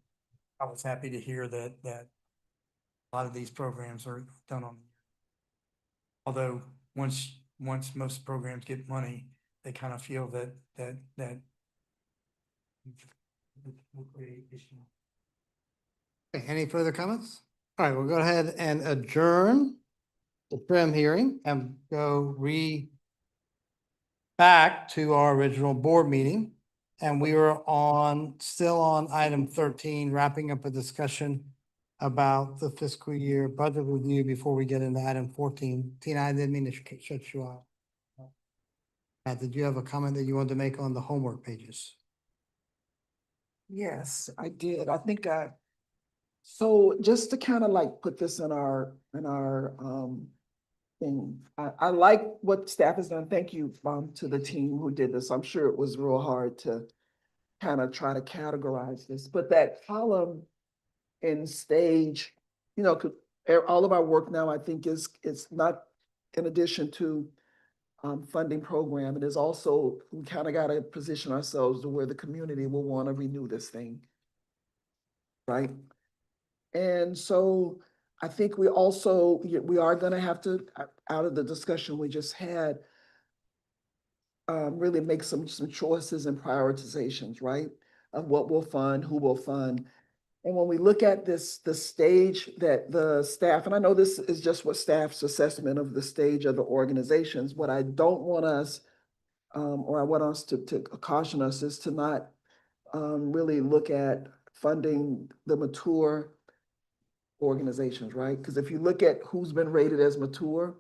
I was happy to hear that a lot of these programs are done on. Although once most programs get money, they kind of feel that will create issue. Okay, any further comments? All right, we'll go ahead and adjourn the trim hearing and go back to our original board meeting. And we were still on item 13, wrapping up a discussion about the fiscal year budget review before we get into item 14. Tina, I didn't mean to shut you off. Did you have a comment that you wanted to make on the homework pages? Yes, I did. I think so just to kind of like put this in our thing, I like what staff has done. Thank you to the team who did this. I'm sure it was real hard to kind of try to categorize this, but that column in stage, all of our work now, I think is not in addition to funding program. It is also, we kind of got to position ourselves to where the community will want to renew this thing. Right? And so I think we also, we are going to have to, out of the discussion we just had, really make some choices and prioritizations, right? Of what we'll fund, who will fund. And when we look at the stage that the staff, and I know this is just what staff's assessment of the stage of the organizations, what I don't want us, or I want us to caution us is to not really look at funding the mature organizations, right? Because if you look at who's been rated as mature,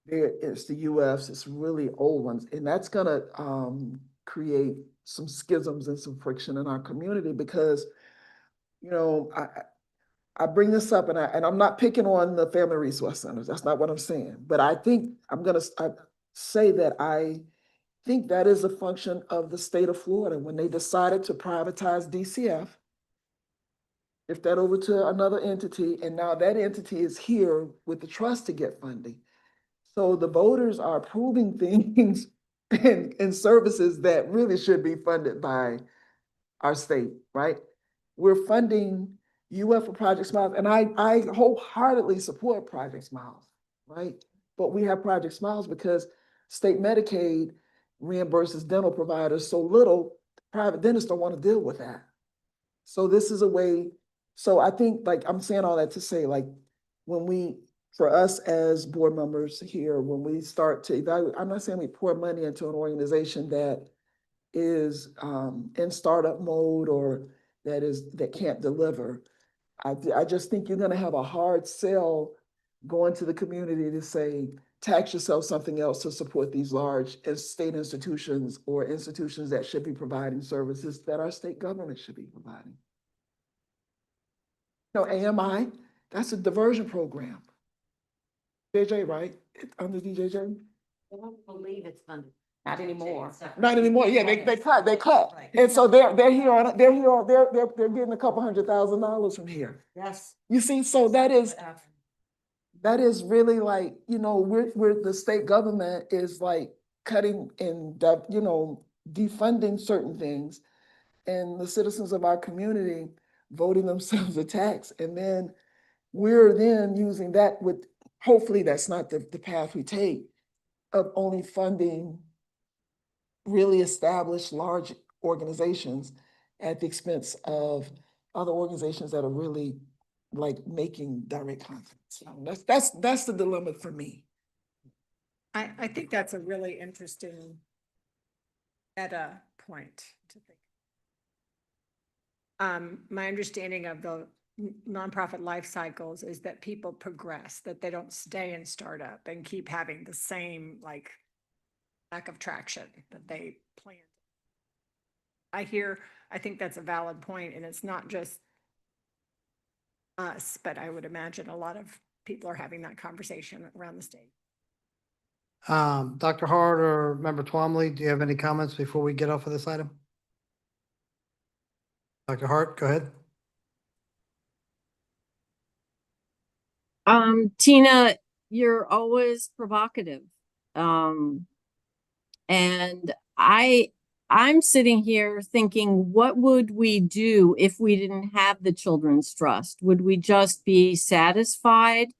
it's the UFs, it's really old ones, and that's gonna create some schisms and some friction in our community because, I bring this up and I'm not picking on the family resource centers. That's not what I'm saying. But I think I'm gonna say that I think that is a function of the state of Florida when they decided to privatize DCF. If that over to another entity, and now that entity is here with the trust to get funding. So the voters are approving things and services that really should be funded by our state, right? We're funding UF for Project Smiles, and I wholeheartedly support Project Smiles, right? But we have Project Smiles because state Medicaid reimburses dental providers so little, private dentists don't want to deal with that. So this is a way, so I think, like, I'm saying all that to say, like, for us as board members here, when we start to evaluate, I'm not saying we pour money into an organization that is in startup mode or that can't deliver. I just think you're gonna have a hard sell going to the community to say, tax yourself something else to support these large state institutions or institutions that should be providing services that our state government should be providing. AMI, that's a diversion program. JJ, right? Under DJJ? I don't believe it's funded. Not anymore. Not anymore. Yeah, they cut. Right. And so they're here on, they're getting a couple $100,000 from here. Yes. You see, so that is really like, we're the state government is like cutting and, defunding certain things. And the citizens of our community voting themselves a tax. And then we're then using that with, hopefully that's not the path we take of only funding really established large organizations at the expense of other organizations that are really like making direct contact. So that's the dilemma for me. I think that's a really interesting meta point to think. My understanding of the nonprofit life cycles is that people progress, that they don't stay in startup and keep having the same like lack of traction that they planned. I think that's a valid point, and it's not just us, but I would imagine a lot of people are having that conversation around the state. Dr. Hart or Member Twomley, do you have any comments before we get off of this item? Dr. Hart, go ahead. Tina, you're always provocative. And I'm sitting here thinking, what would we do if we didn't have the Children's Trust? Would we just be satisfied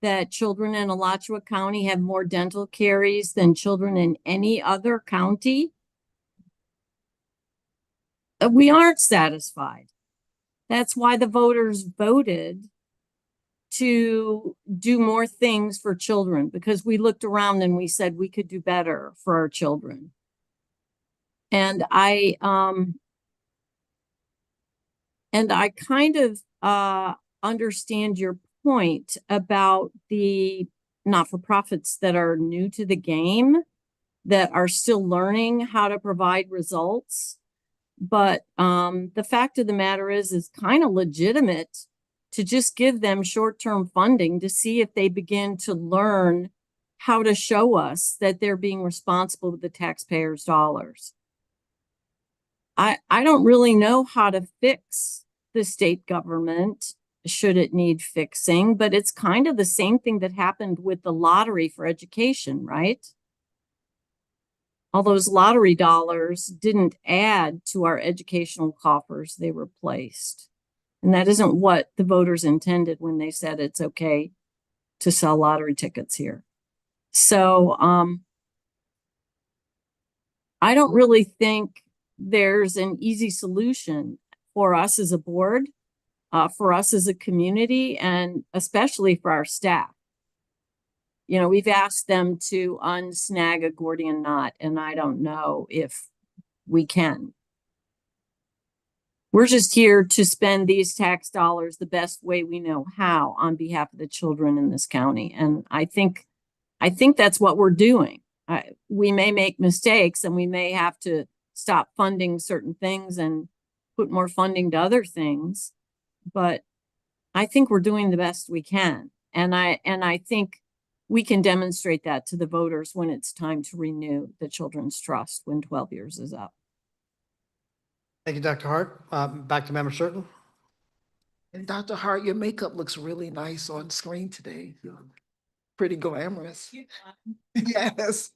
that children in Alachua County have more dental caries than children in any other county? We aren't satisfied. That's why the voters voted to do more things for children, because we looked around and we said we could do better for our children. And I kind of understand your point about the not-for-profits that are new to the game, that are still learning how to provide results. But the fact of the matter is kind of legitimate to just give them short-term funding to see if they begin to learn how to show us that they're being responsible with the taxpayers' dollars. I don't really know how to fix the state government should it need fixing, but it's kind of the same thing that happened with the lottery for education, right? All those lottery dollars didn't add to our educational coffers, they replaced. And that isn't what the voters intended when they said it's okay to sell lottery tickets here. So I don't really think there's an easy solution for us as a board, for us as a community, and especially for our staff. You know, we've asked them to unsnag a Gordian knot, and I don't know if we can. We're just here to spend these tax dollars the best way we know how on behalf of the children in this county. And I think that's what we're doing. We may make mistakes and we may have to stop funding certain things and put more funding to other things, but I think we're doing the best we can. And I think we can demonstrate that to the voters when it's time to renew the Children's Trust when 12 years is up. Thank you, Dr. Hart. Back to Member Certain. And Dr. Hart, your makeup looks really nice on screen today. Pretty glamorous. Yes.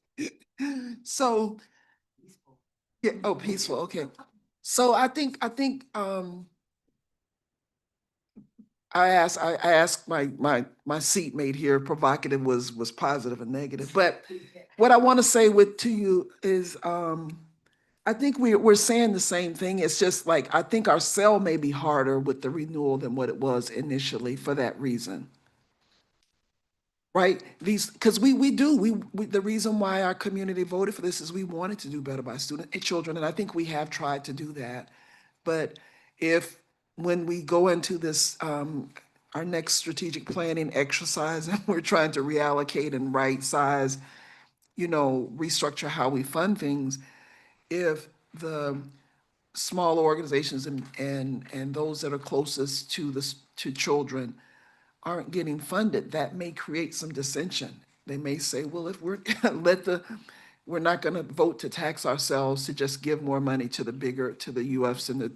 So, yeah, oh, peaceful, okay. So I think I asked my seatmate here, provocative was positive and negative. But what I want to say to you is I think we're saying the same thing. It's just like I think our sell may be harder with the renewal than what it was initially for that reason. Right? Because we the reason why our community voted for this is we wanted to do better by students and children, and I think we have tried to do that. But when we go into this, our next strategic planning exercise, and we're trying to reallocate and right size, restructure how we fund things, if the small organizations and those that are closest to children aren't getting funded, that may create some dissension. They may say, well, if we're, we're not gonna vote to tax ourselves to just give more money to the bigger, to the UFs and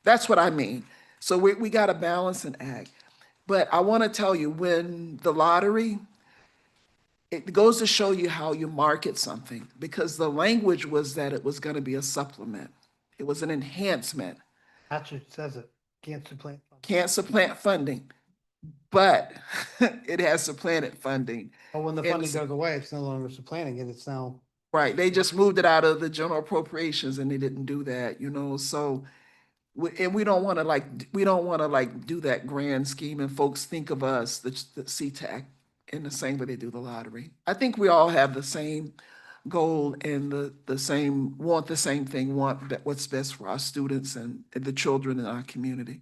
that's what I mean. So we gotta balance and act. But I wanna tell you, when the lottery, it goes to show you how you market something, because the language was that it was gonna be a supplement. It was an enhancement. Actually, it says it, can't supplant. Can't supplant funding, but it has supplanted funding. But when the And funding goes away, it's no longer supplanting it, it's now. right, they just moved it out of the general appropriations and they didn't do that, so, and we don't want to like do that grand scheme and folks think of us, the CTAC, in the same way they do the lottery. I think we all have the same goal and want the same thing, what's best for our students and the children in our community.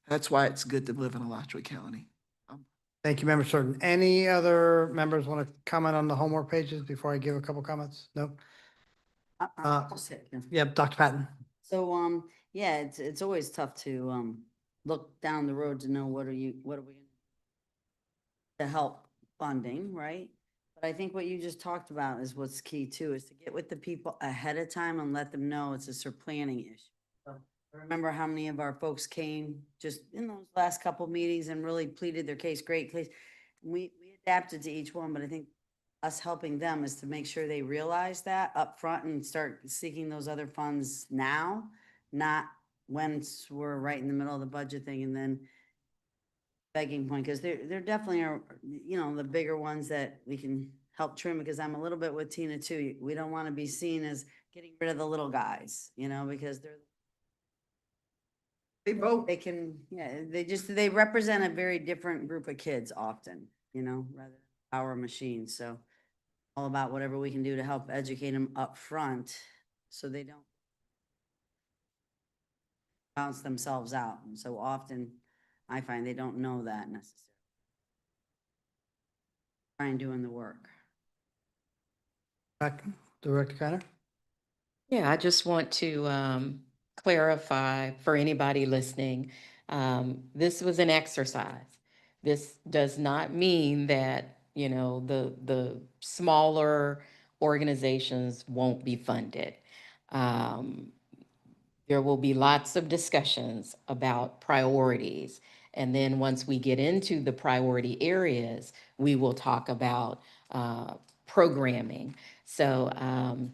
That's why it's good to live in Alachua County. Thank you, Member Certain. Any other members want to comment on the homework pages before I give a couple comments? No? I'll say it, yeah. Yep, Dr. Patton. So, yeah, it's always tough to, look down the road to know what are we gonna to help funding, right? But I think what you just talked about is what's key too, is to get with the people ahead of time and let them know it's a planning issue. So remember how many of our folks came just in those last couple meetings and really pleaded their case, great case. We adapted to each one, but I think us helping them is to make sure they realize that up front and start seeking those other funds now, not once we're right in the middle of the budget thing and then begging point, because there definitely are, the bigger ones that we can help trim, because I'm a little bit with Tina too. We don't want to be seen as getting rid of the little guys, because they can, yeah, they represent a very different group of kids often, rather than our machines. So all about whatever we can do to help educate them up front so they don't bounce themselves out. And so often I find they don't know that necessarily. Trying doing the work. Back, Director Connor. Yeah, I just want to clarify for anybody listening, this was an exercise. This does not mean that, the smaller organizations won't be funded. There will be lots of discussions about priorities. And then once we get into the priority areas, we will talk about programming. So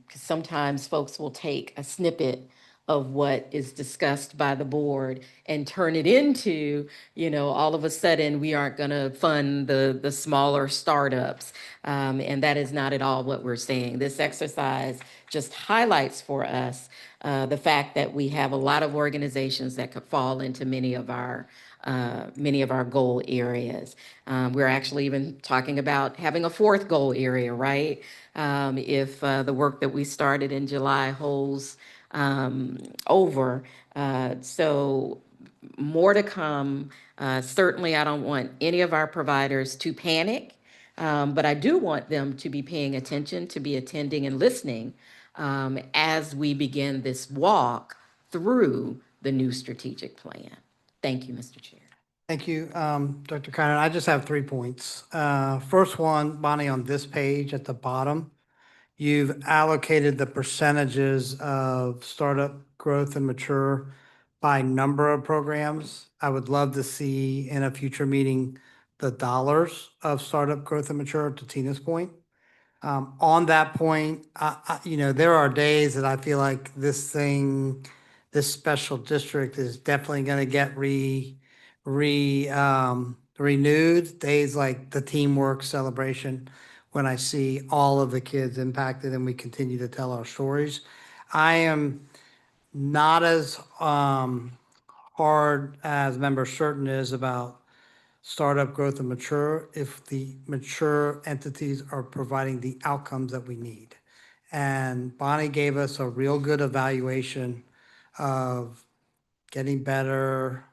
'cause sometimes folks will take a snippet of what is discussed by the board and turn it into, all of a sudden we aren't going to fund the smaller startups. And that is not at all what we're saying. This exercise just highlights for us the fact that we have a lot of organizations that could fall into many of our goal areas. We're actually even talking about having a fourth goal area, right? If the work that we started in July holds over. So more to come. Certainly, I don't want any of our providers to panic, but I do want them to be paying attention, to be attending and listening as we begin this walk through the new strategic plan. Thank you, Mr. Chair. Thank you, Dr. Connor. I just have 3 points. First one, Bonnie, on this page at the bottom, you've allocated the percentages of startup growth and mature by number of programs. I would love to see in a future meeting the dollars of startup growth and mature, to Tina's point. On that point, there are days that I feel like this special district is definitely going to get renewed. Days like the teamwork celebration, when I see all of the kids impacted and we continue to tell our stories. I am not as hard as Member Certain is about startup growth and mature if the mature entities are providing the outcomes that we need. And Bonnie gave us a real good evaluation of getting better,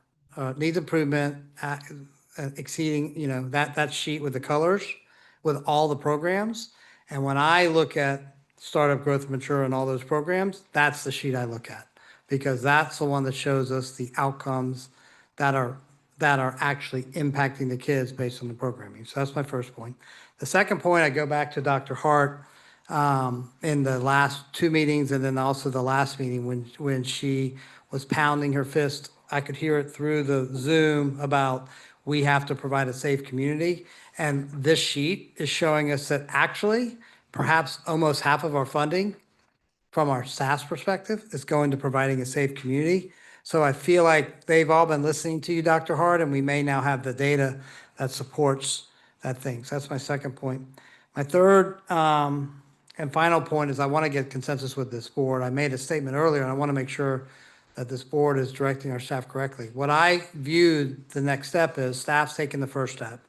needs improvement, exceeding, that sheet with the colors, with all the programs. And when I look at startup growth and mature and all those programs, that's the sheet I look at, because that's the one that shows us the outcomes that that are actually impacting the kids based on the programming. So that's my first point. The second point, I go back to Dr. Hart in the last two meetings and then also the last meeting when she was pounding her fist. I could hear it through the Zoom about we have to provide a safe community. And this sheet is showing us that actually perhaps almost half of our funding from our staff's perspective is going to providing a safe community. So I feel like they've all been listening to you, Dr. Hart, and we may now have the data that supports that thing. So that's my second point. My third and final point is I want to get consensus with this board. I made a statement earlier, and I want to make sure that this board is directing our staff correctly. What I viewed the next step is staff's taking the first step.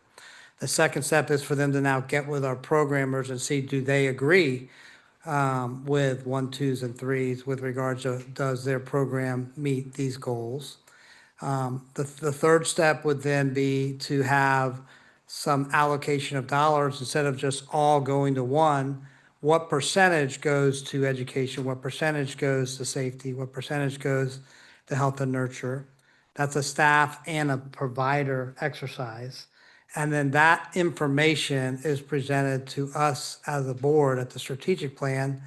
The second step is for them to now get with our programmers and see, do they agree with 1, 2s, and 3s with regards to does their program meet these goals? The third step would then be to have some allocation of dollars instead of just all going to one. What percentage goes to education? What percentage goes to safety? What percentage goes to health and nurture? That's a staff and a provider exercise. And then that information is presented to us as a board at the strategic plan.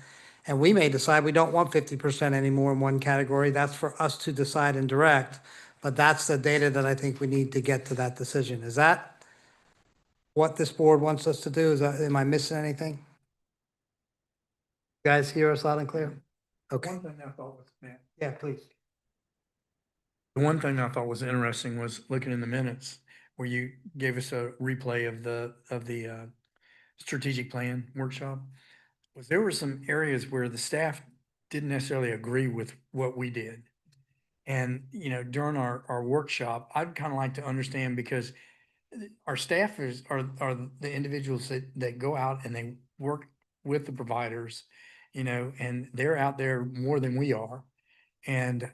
And we may decide we don't want 50% anymore in one category. That's for us to decide and direct. But that's the data that I think we need to get to that decision. Is that what this board wants us to do? Am I missing anything? You guys hear us loud and clear? Okay. One thing I thought was, Matt, Yeah, please. the one thing I thought was interesting was looking in the minutes where you gave us a replay of the strategic plan workshop. Was there were some areas where the staff didn't necessarily agree with what we did. And, during our workshop, I'd kind of like to understand because our staffers are the individuals that go out and they work with the providers, and they're out there more than we are. And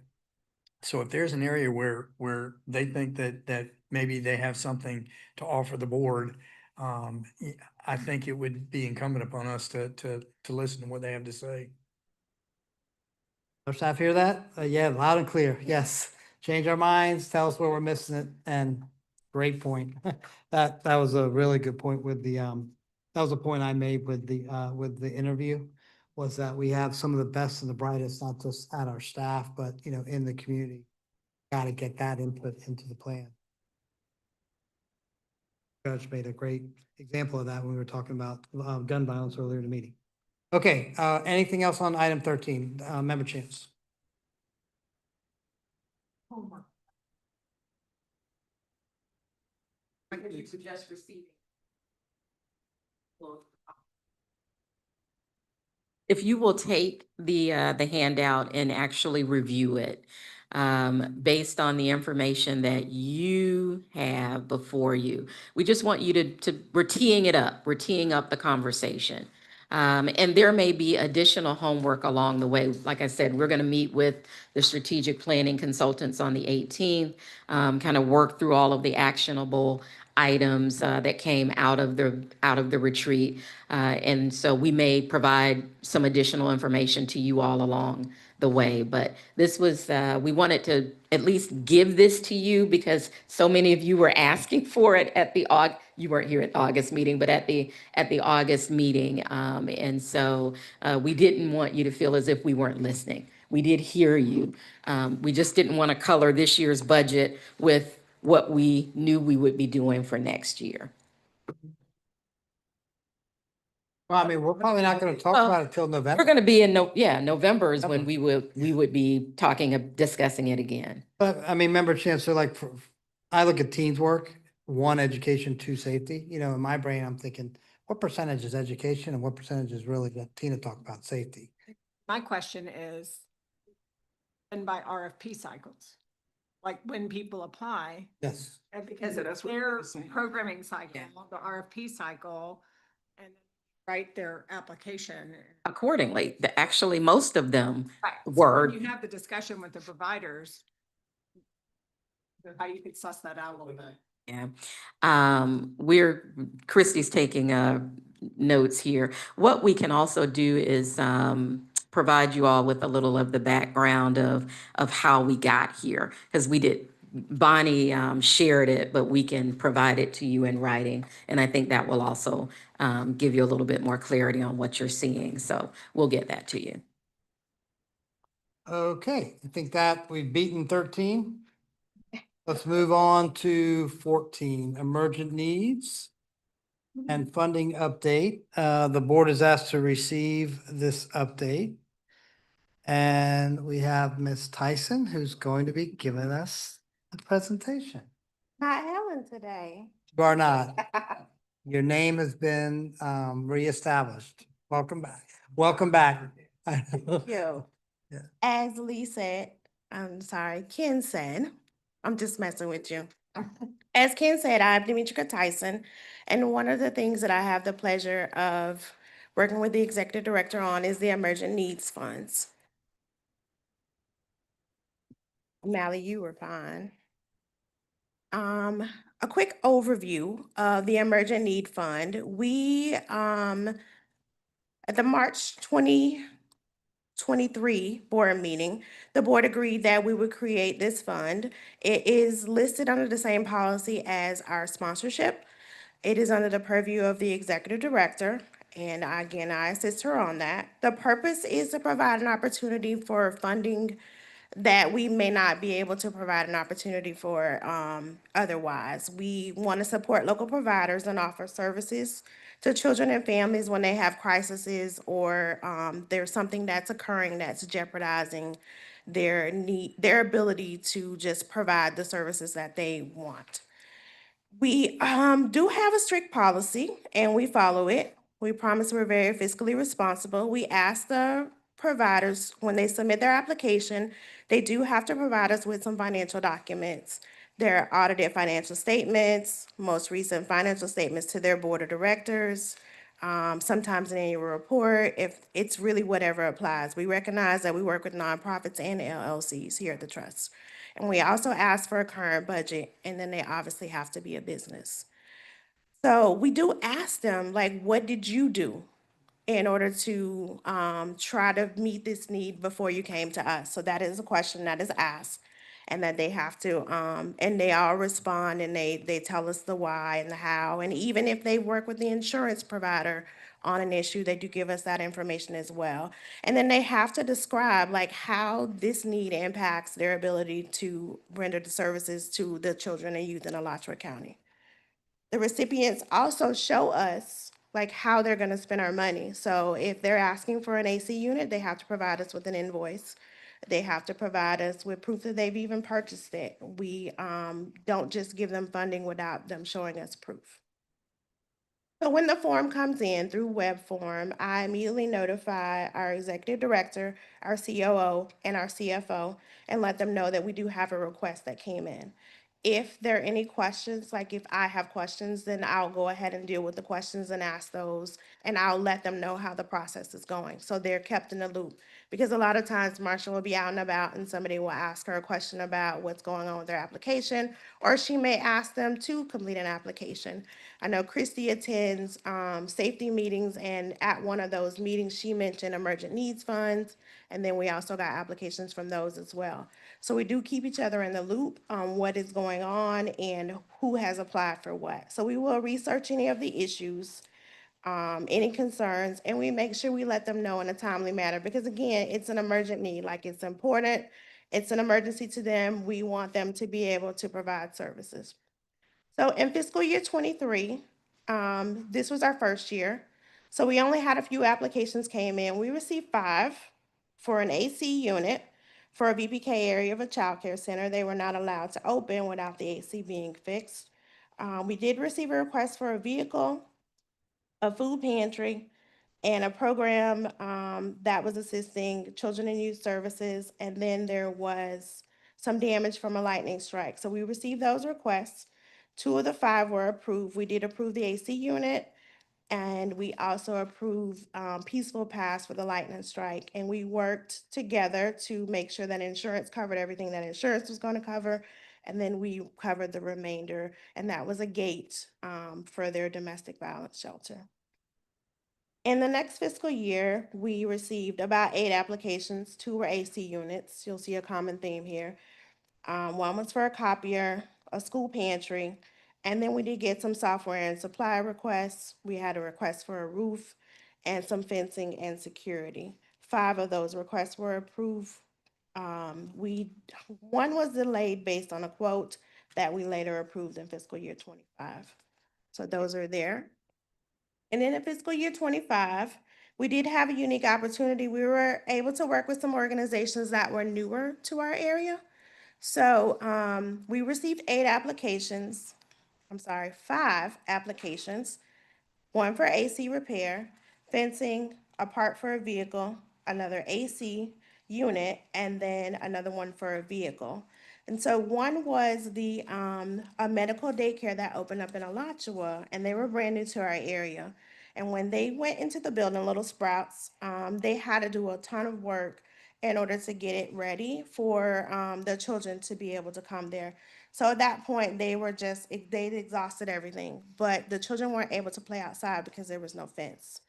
so if there's an area where they think that maybe they have something to offer the board, I think it would be incumbent upon us to listen to what they have to say. Our staff hear that? Yeah, loud and clear. Yes. Change our minds, tell us where we're missing it, and great point. That was a really good point with that was a point I made with the interview, was that we have some of the best and the brightest, not just at our staff, but, in the community. Got to get that input into the plan. Judge made a great example of that when we were talking about gun violence earlier in the meeting. Okay, anything else on item 13? Member Chance. Would you suggest receiving? If you will take the handout and actually review it, based on the information that you have before you. We just want you we're teeing it up. We're teeing up the conversation. And there may be additional homework along the way. Like I said, we're going to meet with the strategic planning consultants on the 18th, kind of work through all of the actionable items that came out of the retreat. And so we may provide some additional information to you all along the way. But this was, we wanted to at least give this to you because so many of you were asking for it at the you weren't here at the August meeting, but at the August meeting. And so we didn't want you to feel as if we weren't listening. We did hear you. We just didn't want to color this year's budget with what we knew we would be doing for next year. Well, I mean, we're probably not going to talk about it till November. We're going to be in November is when we would be discussing it again. But I mean, member Chancellor, like I look at teens work, 1, education, 2, safety. In my brain, I'm thinking, what percentage is education and what percentage is really what Tina talked about, safety? My question is, and by RFP cycles, like when people apply. Yes. And because Yeah, of that's what their I was saying. programming cycle, the RFP cycle, and write their application. Accordingly, actually, most of them Right. So were. when you have the discussion with the providers, how you could suss that out a little bit. Yeah. Christy's taking notes here. What we can also do is provide you all with a little of the background of how we got here, because we did Bonnie shared it, but we can provide it to you in writing. And I think that will also give you a little bit more clarity on what you're seeing. So we'll get that to you. Okay, I think that we've beaten 13. Let's move on to 14, emergent needs and funding update. The board is asked to receive this update. And we have Ms. Tyson, who's going to be giving us the presentation. Not Helen today. You are not. Your name has been reestablished. Welcome back. Welcome back. Thank you. Yeah. As Lee said, I'm sorry, Ken said, I'm just messing with you. As Ken said, I'm Demetrica Tyson, and one of the things that I have the pleasure of working with the executive director on is the Emergent Needs Funds. Mally, you were fine. A quick overview of the Emergent Need Fund. We, at the March 2023 board meeting, the board agreed that we would create this fund. It is listed under the same policy as our sponsorship. It is under the purview of the executive director, and again, I assist her on that. The purpose is to provide an opportunity for funding that we may not be able to provide an opportunity for otherwise. We want to support local providers and offer services to children and families when they have crises or there's something that's occurring that's jeopardizing their ability to just provide the services that they want. We do have a strict policy and we follow it. We promise we're very fiscally responsible. We ask the providers when they submit their application, they do have to provide us with some financial documents. Their audited financial statements, most recent financial statements to their board of directors, sometimes an annual report, if it's really whatever applies. We recognize that we work with nonprofits and LLCs here at the Trust. And we also ask for a current budget, and then they obviously have to be a business. So we do ask them, like, what did you do in order to try to meet this need before you came to us? So that is a question that is asked, and that they have to, and they all respond and they tell us the why and the how. And even if they work with the insurance provider on an issue, they do give us that information as well. And then they have to describe like how this need impacts their ability to render the services to the children and youth in Alachua County. The recipients also show us like how they're gonna spend our money. So if they're asking for an AC unit, they have to provide us with an invoice. They have to provide us with proof that they've even purchased it. We don't just give them funding without them showing us proof. So when the form comes in through web form, I immediately notify our executive director, our COO, and our CFO, and let them know that we do have a request that came in. If there are any questions, like if I have questions, then I'll go ahead and deal with the questions and ask those, and I'll let them know how the process is going. So they're kept in the loop. Because a lot of times Marsha will be out and about and somebody will ask her a question about what's going on with their application, or she may ask them to complete an application. I know Christy attends safety meetings, and at one of those meetings, she mentioned emergent needs funds, and then we also got applications from those as well. So we do keep each other in the loop on what is going on and who has applied for what. So we will research any of the issues, any concerns, and we make sure we let them know in a timely manner, because again, it's an emergent need, like it's important, it's an emergency to them. We want them to be able to provide services. So in fiscal year 23, this was our first year. So we only had a few applications came in. We received 5 for an AC unit for a VPK area of a child care center. They were not allowed to open without the AC being fixed. We did receive a request for a vehicle, a food pantry, and a program that was assisting children and youth services. And then there was some damage from a lightning strike. So we received those requests. 2 of the 5 were approved. We did approve the AC unit, and we also approved Peaceful Pass for the lightning strike. And we worked together to make sure that insurance covered everything that insurance was going to cover. And then we covered the remainder, and that was a gate for their domestic violence shelter. In the next fiscal year, we received about 8 applications. 2 were AC units. You'll see a common theme here. One was for a copier, a school pantry, and then we did get some software and supply requests. We had a request for a roof and some fencing and security. 5 of those requests were approved. One was delayed based on a quote that we later approved in fiscal year 25. So those are there. And then in fiscal year 25, we did have a unique opportunity. We were able to work with some organizations that were newer to our area. So we received 5 applications, one for AC repair, fencing, a part for a vehicle, another AC unit, and then another one for a vehicle. And so one was a medical daycare that opened up in Alachua, and they were brand new to our area. And when they went into the building, Little Sprouts, they had to do a ton of work in order to get it ready for the children to be able to come there. So at that point, they'd exhausted everything, but the children weren't able to play outside because there was no fence.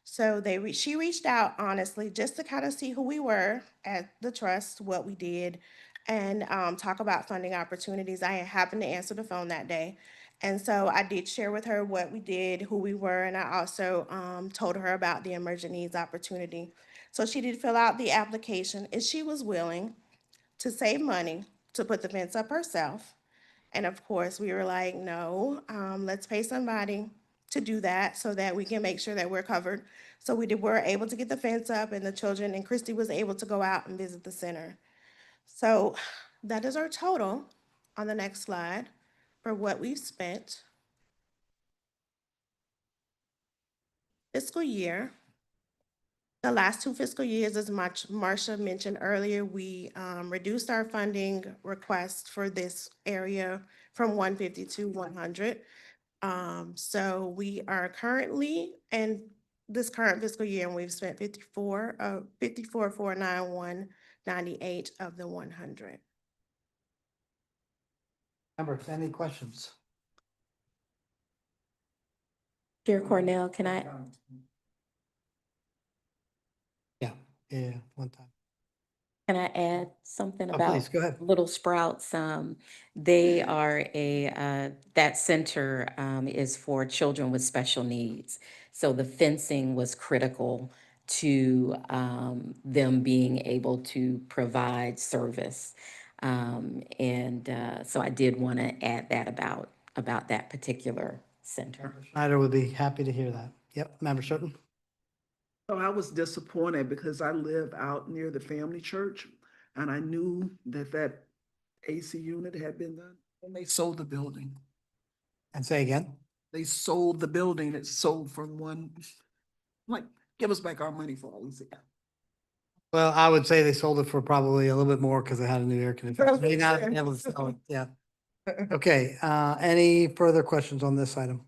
So she reached out honestly just to kind of see who we were at the trust, what we did, and talk about funding opportunities. I happened to answer the phone that day. And so I did share with her what we did, who we were, and I also told her about the emergent needs opportunity. So she did fill out the application, and she was willing to save money to put the fence up herself. And of course, we were like, no, let's pay somebody to do that so that we can make sure that we're covered. So were able to get the fence up, and the children and Christy was able to go out and visit the center. So that is our total on the next slide for what we've spent fiscal year. The last 2 fiscal years, as Marcia mentioned earlier, we reduced our funding request for this area from 150 to 100. So we are currently in this current fiscal year, and we've spent 54,491.98 of the 100. Members, any questions? Chair Cornell, can I? Yeah, one time. Can I add something Oh, about please, go ahead. Little Sprouts? They are that center is for children with special needs. So the fencing was critical to them being able to provide service. So I did want to add that about that particular center. Schneider would be happy to hear that. Yep, Member Sutton. So I was disappointed because I live out near the family church, and I knew that AC unit had been done, and they sold the building. And say again? They sold the building. It sold for like, give us back our money for all we see. Well, I would say they sold it for probably a little bit more because they had a new air conditioner. May not have been able to sell it, yeah. Okay, any further questions on this item?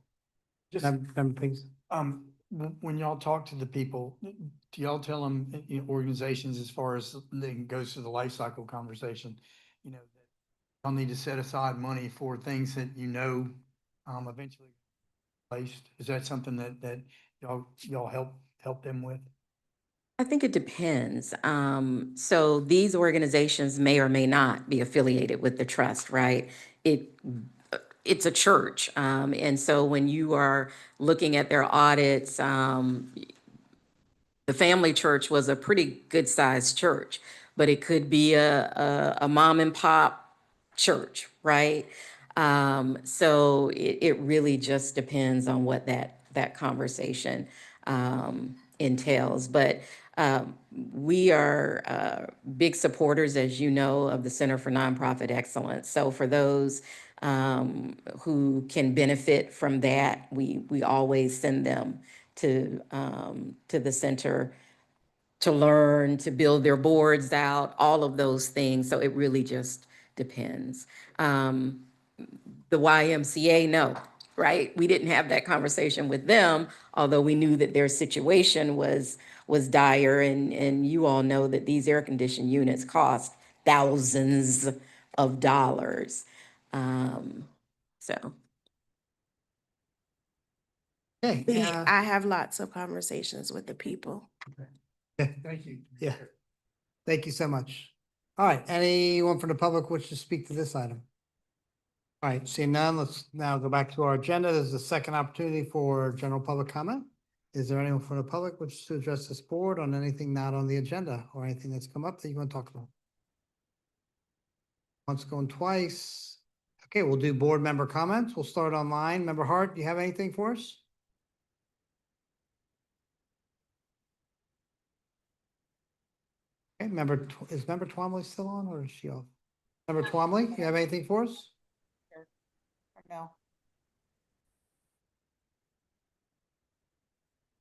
Just, Member Pinkс? when y'all talk to the people, do y'all tell them, organizations, as far as it goes to the life cycle conversation, that y'all need to set aside money for things that eventually placed? Is that something that y'all help them with? I think it depends. So these organizations may or may not be affiliated with the trust, right? It's a church. And so when you are looking at their audits, the family church was a pretty good sized church, but it could be a mom and pop church, right? So it really just depends on what that conversation entails. But we are big supporters, as you know, of the Center for Nonprofit Excellence. So for those who can benefit from that, we always send them to the center to learn, to build their boards out, all of those things. So it really just depends. The YMCA, no, right? We didn't have that conversation with them, although we knew that their situation was dire, and you all know that these air conditioned units cost thousands of dollars. So. Okay. I have lots of conversations with the people. Thank you. Yeah. Thank you so much. All right, anyone from the public wish to speak to this item? All right, seeing none, let's now go back to our agenda. This is the second opportunity for general public comment. Is there anyone from the public which to address this board on anything not on the agenda or anything that's come up that you want to talk about? Once going twice. Okay, we'll do board member comments. We'll start online. Member Hart, do you have anything for us? Okay, is member Twombly still on or is she off? Member Twombly, you have anything for us? No.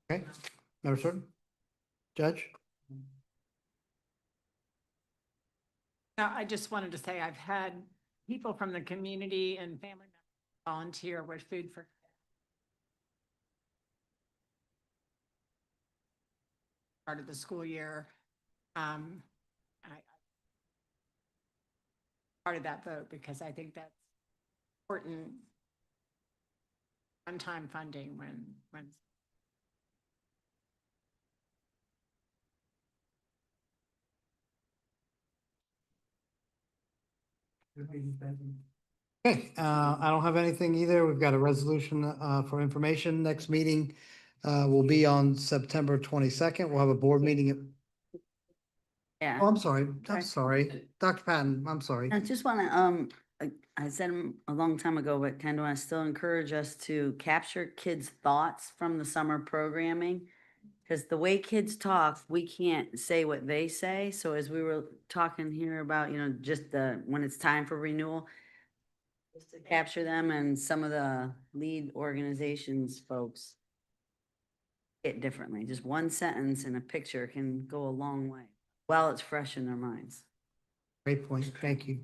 Okay, member Certain? Judge? No, I just wanted to say I've had people from the community and family members volunteer with food for part of the school year. I part of that vote because I think that's important one-time funding when Okay, I don't have anything either. We've got a resolution for information. Next meeting will be on September 22nd. We'll have a board meeting. Yeah. Oh, I'm sorry. I'm Okay. sorry. Dr. Patton, I'm sorry. I just want to, I said a long time ago, but kind of want to still encourage us to capture kids' thoughts from the summer programming. Because the way kids talk, we can't say what they say. So as we were talking here about, just when it's time for renewal, just to capture them and some of the lead organizations folks it differently. Just one sentence and a picture can go a long way while it's fresh in their minds. Great point. Thank you.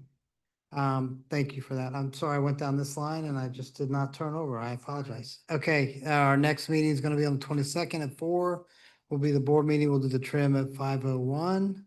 Thank you for that. I'm sorry I went down this line and I just did not turn over. I apologize. Okay, our next meeting is going to be on the 22nd at 4. Will be the board meeting. We'll do the trim at 5:01.